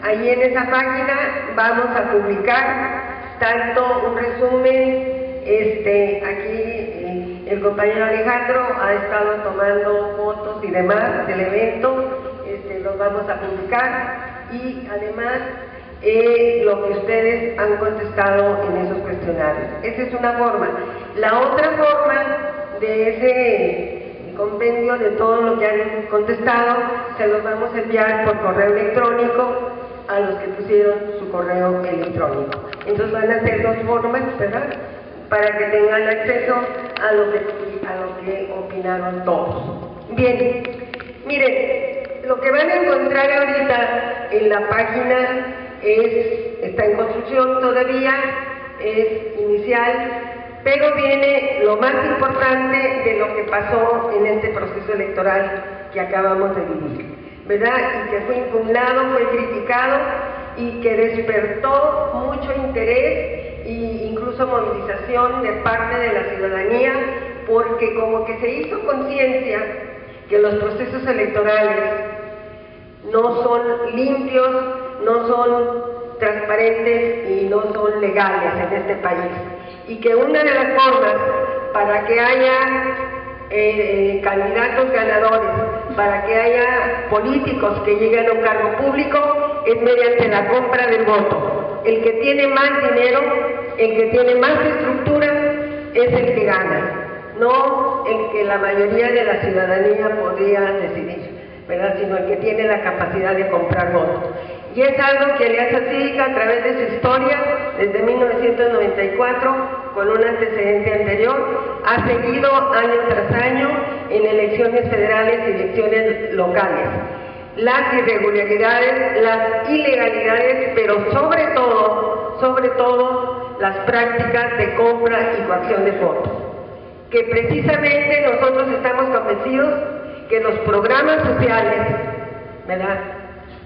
Ahí en esa página vamos a publicar tanto un resumen, aquí el compañero Alejandro ha estado tomando fotos y demás del evento, los vamos a publicar, y además lo que ustedes han contestado en esos cuestionarios. Esa es una forma. La otra forma de ese compendio de todo lo que han contestado, se los vamos a enviar por correo electrónico a los que pusieron su correo electrónico. Entonces van a ser 2 formas, ¿verdad? para que tengan acceso a lo que opinaron todos. Bien, miren, lo que van a encontrar ahorita en la página está en construcción todavía, es inicial, pero viene lo más importante de lo que pasó en este proceso electoral que acabamos de vivir, ¿verdad? Y que fue impugnado, fue criticado y que despertó mucho interés e incluso movilización de parte de la ciudadanía, porque como que se hizo conciencia que los procesos electorales no son limpios, no son transparentes y no son legales en este país, y que una de las formas para que haya candidatos ganadores, para que haya políticos que lleguen a un cargo público, es mediante la compra del voto. El que tiene más dinero, el que tiene más estructura, es el que gana, no el que la mayoría de la ciudadanía podría decidir, ¿verdad? Sino el que tiene la capacidad de comprar votos. Y es algo que Alianza Cívica, a través de su historia, desde 1994, con un antecedente anterior, ha seguido año tras año en elecciones federales y elecciones locales. Las irregularidades, las ilegalidades, pero sobre todo, las prácticas de compra y coacción de votos. Que precisamente nosotros estamos convencidos que los programas sociales, ¿verdad?,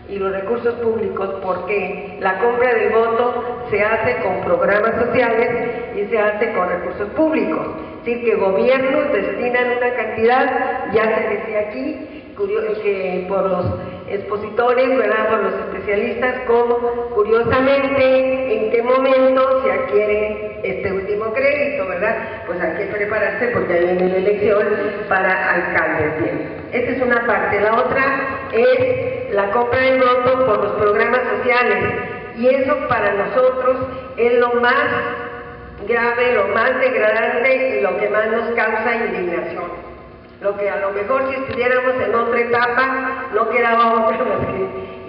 y los recursos públicos, porque la compra del voto se hace con programas sociales y se hace con recursos públicos. Es decir, que gobiernos destinan una cantidad, ya se decía aquí, que por los expositores, ¿verdad?, por los especialistas, como curiosamente en qué momento se adquiere este último crédito, ¿verdad? Pues hay que prepararse porque hay viene la elección para alcaldes. Bien, esa es una parte. La otra es la compra del voto por los programas sociales, y eso para nosotros es lo más grave, lo más degradante y lo que más nos causa indignación. Lo que a lo mejor si estuviéramos en otra etapa no quedaba otra más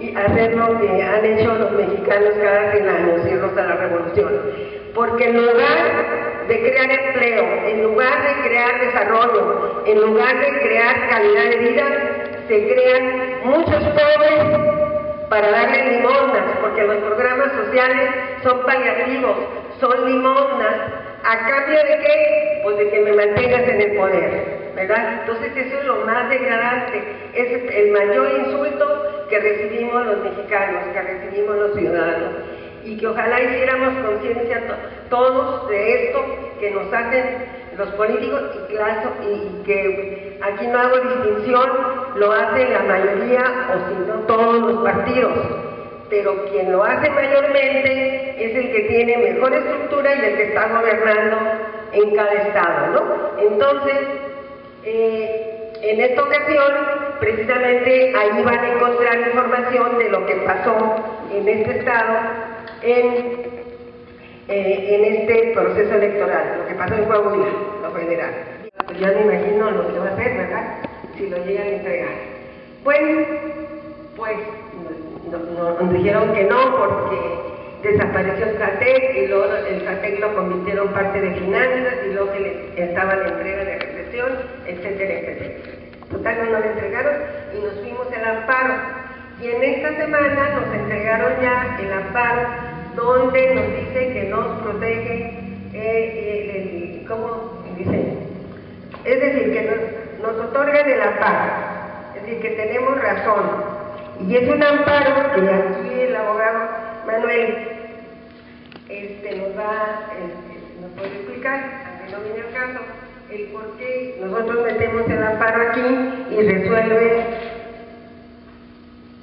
que hacer lo que han hecho los mexicanos cada 100 años, irnos a la revolución. Porque en lugar de crear empleo, en lugar de crear desarrollo, en lugar de crear calidad de vida, se crean muchos pobres para darle limosnas, porque los programas sociales son paliativos, son limosnas. ¿A cambio de qué? Pues de que me mantengas en el poder, ¿verdad? Entonces eso es lo más degradante, es el mayor insulto que recibimos los mexicanos, que recibimos los ciudadanos, y que ojalá hiciéramos conciencia todos de esto que nos hacen los políticos, y que aquí no hago distinción, lo hacen la mayoría o si no todos los partidos, pero quien lo hace mayormente es el que tiene mejor estructura y el que está gobernando en cada estado, ¿no? Entonces, en esta ocasión, precisamente ahí van a encontrar información de lo que pasó en este estado, en este proceso electoral, lo que pasó en Coahuila, lo federal. Pues ya me imagino lo que va a hacer, ¿verdad?, si lo llegan a entregar. Bueno, pues nos dijeron que no, porque desapareció el SATEC, y luego el SATEC lo convirtieron parte de finanzas, y luego que le estaba la entrega de represión, etcétera, etcétera. Total, no nos entregaron y nos fuimos al amparo. Y en esta semana nos entregaron ya el amparo, donde nos dice que nos protege, ¿cómo dicen? Es decir, que nos otorgan el amparo, es decir, que tenemos razón. Y es un amparo que aquí el abogado Manuel nos puede explicar, aunque no viene al caso, el por qué nosotros metemos el amparo aquí y resuelve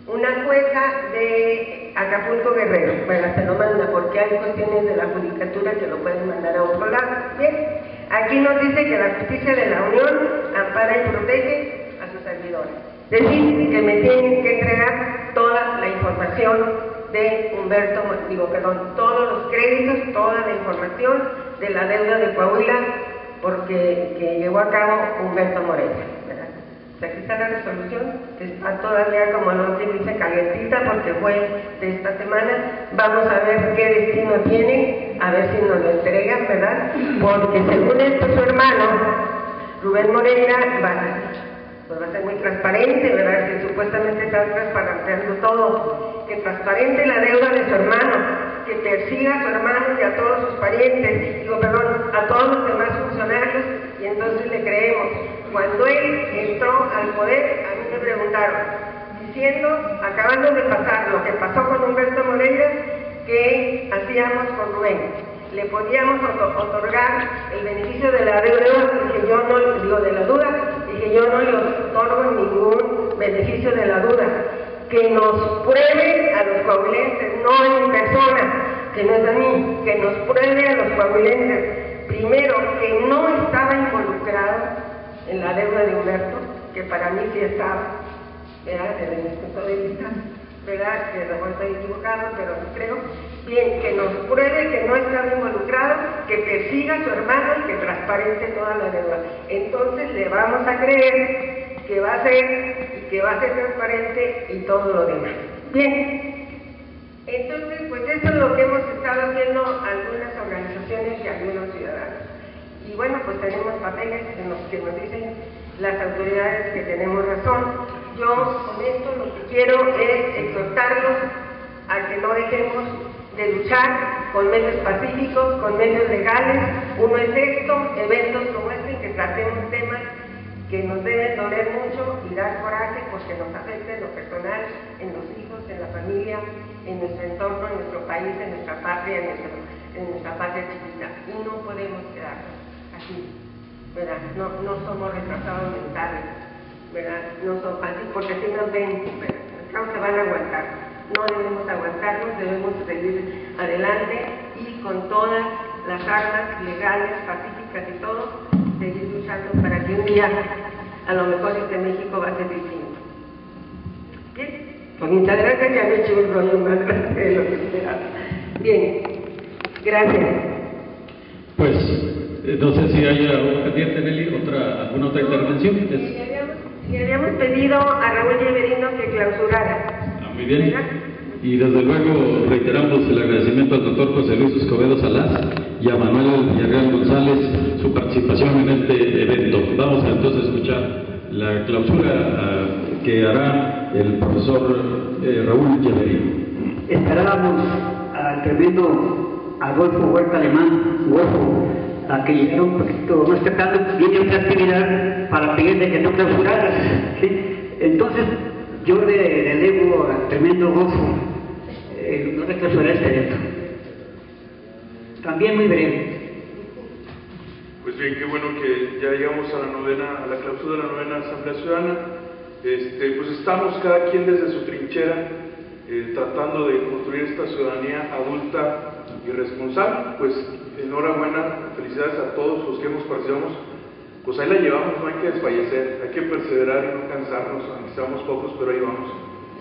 una jueza de Acapulco Guerrero. Bueno, se lo manda porque hay cuestiones de la judicatura que lo pueden mandar a otro lado. Bien, aquí nos dice que la justicia de la Unión ampara y protege a sus servidores. Decir que me tienen que entregar toda la información de todos los créditos, toda la información de la deuda de Coahuila, porque que llevó a cabo Humberto Moreira, ¿verdad? O sea, aquí está la resolución, que está todavía, como lo que dice, calientita, porque fue de esta semana. Vamos a ver qué destino tiene, a ver si nos lo entregan, ¿verdad? porque según esto su hermano, Rubén Moreira, va a ser muy transparente, ¿verdad? Que supuestamente está transparentando todo, que transparente la deuda de su hermano, que persiga a su hermano y a todos sus parientes, a todos los demás funcionarios, y entonces le creemos. Cuando él entró al poder, a mí me preguntaron, diciendo, acabando de pasar lo que pasó con Humberto Moreira, ¿qué hacíamos con Rubén? ¿Le podíamos otorgar el beneficio de la deuda? Dije yo no, digo de la duda, dije yo no le otorgo ningún beneficio de la duda. Que nos pruebe a los coahuilenses, no en persona, que no es a mí, que nos pruebe a los coahuilenses, primero, que no estaba involucrado en la deuda de Humberto, que para mí sí estaba, ¿verdad? Desde mi punto de vista, ¿verdad? Que a lo mejor estoy equivocado, pero creo. Bien, que nos pruebe que no estaba involucrado, que persiga a su hermano y que transparente toda la deuda. Entonces le vamos a creer que va a ser transparente y todo lo demás. Bien, entonces pues eso es lo que hemos estado haciendo algunas organizaciones y algunos ciudadanos. Y bueno, pues tenemos papeles en los que nos dicen las autoridades que tenemos razón. Yo con esto lo que quiero es exhortarlos a que no dejemos de luchar con medios pacíficos, con medios legales. Uno es esto, eventos como este, en que tratemos temas que nos deben doler mucho y dar coraje porque nos afecta en lo personal, en los hijos, en la familia, en nuestro entorno, en nuestro país, en nuestra patria, en nuestra patria chiquita. Y no podemos quedarnos así, ¿verdad? No somos retrasados mentales, ¿verdad? No somos así porque así nos ven, ¿verdad? No se van a aguantar. No debemos aguantarnos, debemos seguir adelante y con todas las armas legales, pacíficas y todo, seguir luchando para que un día a lo mejor este México va a ser distinto. Bien, pues muchas gracias, ya me he hecho un rollo más grande de lo que esperaba. Bien, gracias. Pues no sé si haya pendiente, Nelly, alguna otra intervención. Le habíamos pedido a Raúl Yeverino que clausurara. Muy bien. Y desde luego reiteramos el agradecimiento al doctor José Luis Escobedo Salas y a Manuel Villarreal González su participación en este evento. Vamos a entonces escuchar la clausura que hará el profesor Raúl Yeverino. Esperábamos al tremendo Adolfo Huerta Alemán, Huerto, a que llegara un poquito más temprano, viene otra actividad para pedirle que no clausurara, ¿sí? Entonces, yo le debo al tremendo gozo no de clausurar este evento. También muy breve. Pues bien, qué bueno que ya llegamos a la clausura de la novena Asamblea Ciudadana. Pues estamos cada quien desde su trinchera tratando de construir esta ciudadanía adulta y responsable. Pues enhorabuena, felicidades a todos los que hemos participado. Pues ahí la llevamos, no hay que desfallecer, hay que perseverar y no cansarnos, aunque seamos pocos, pero ahí vamos.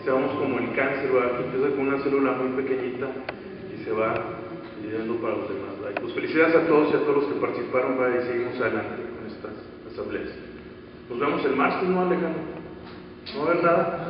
Seamos como el cáncer, ¿verdad? Que empieza con una célula muy pequeñita y se va yendo para los demás, ¿verdad? Pues felicidades a todos y a todos los que participaron, ¿verdad? Y seguimos adelante con estas asambleas. Nos vemos el martes, ¿no, Alejandro? ¿No va a haber nada?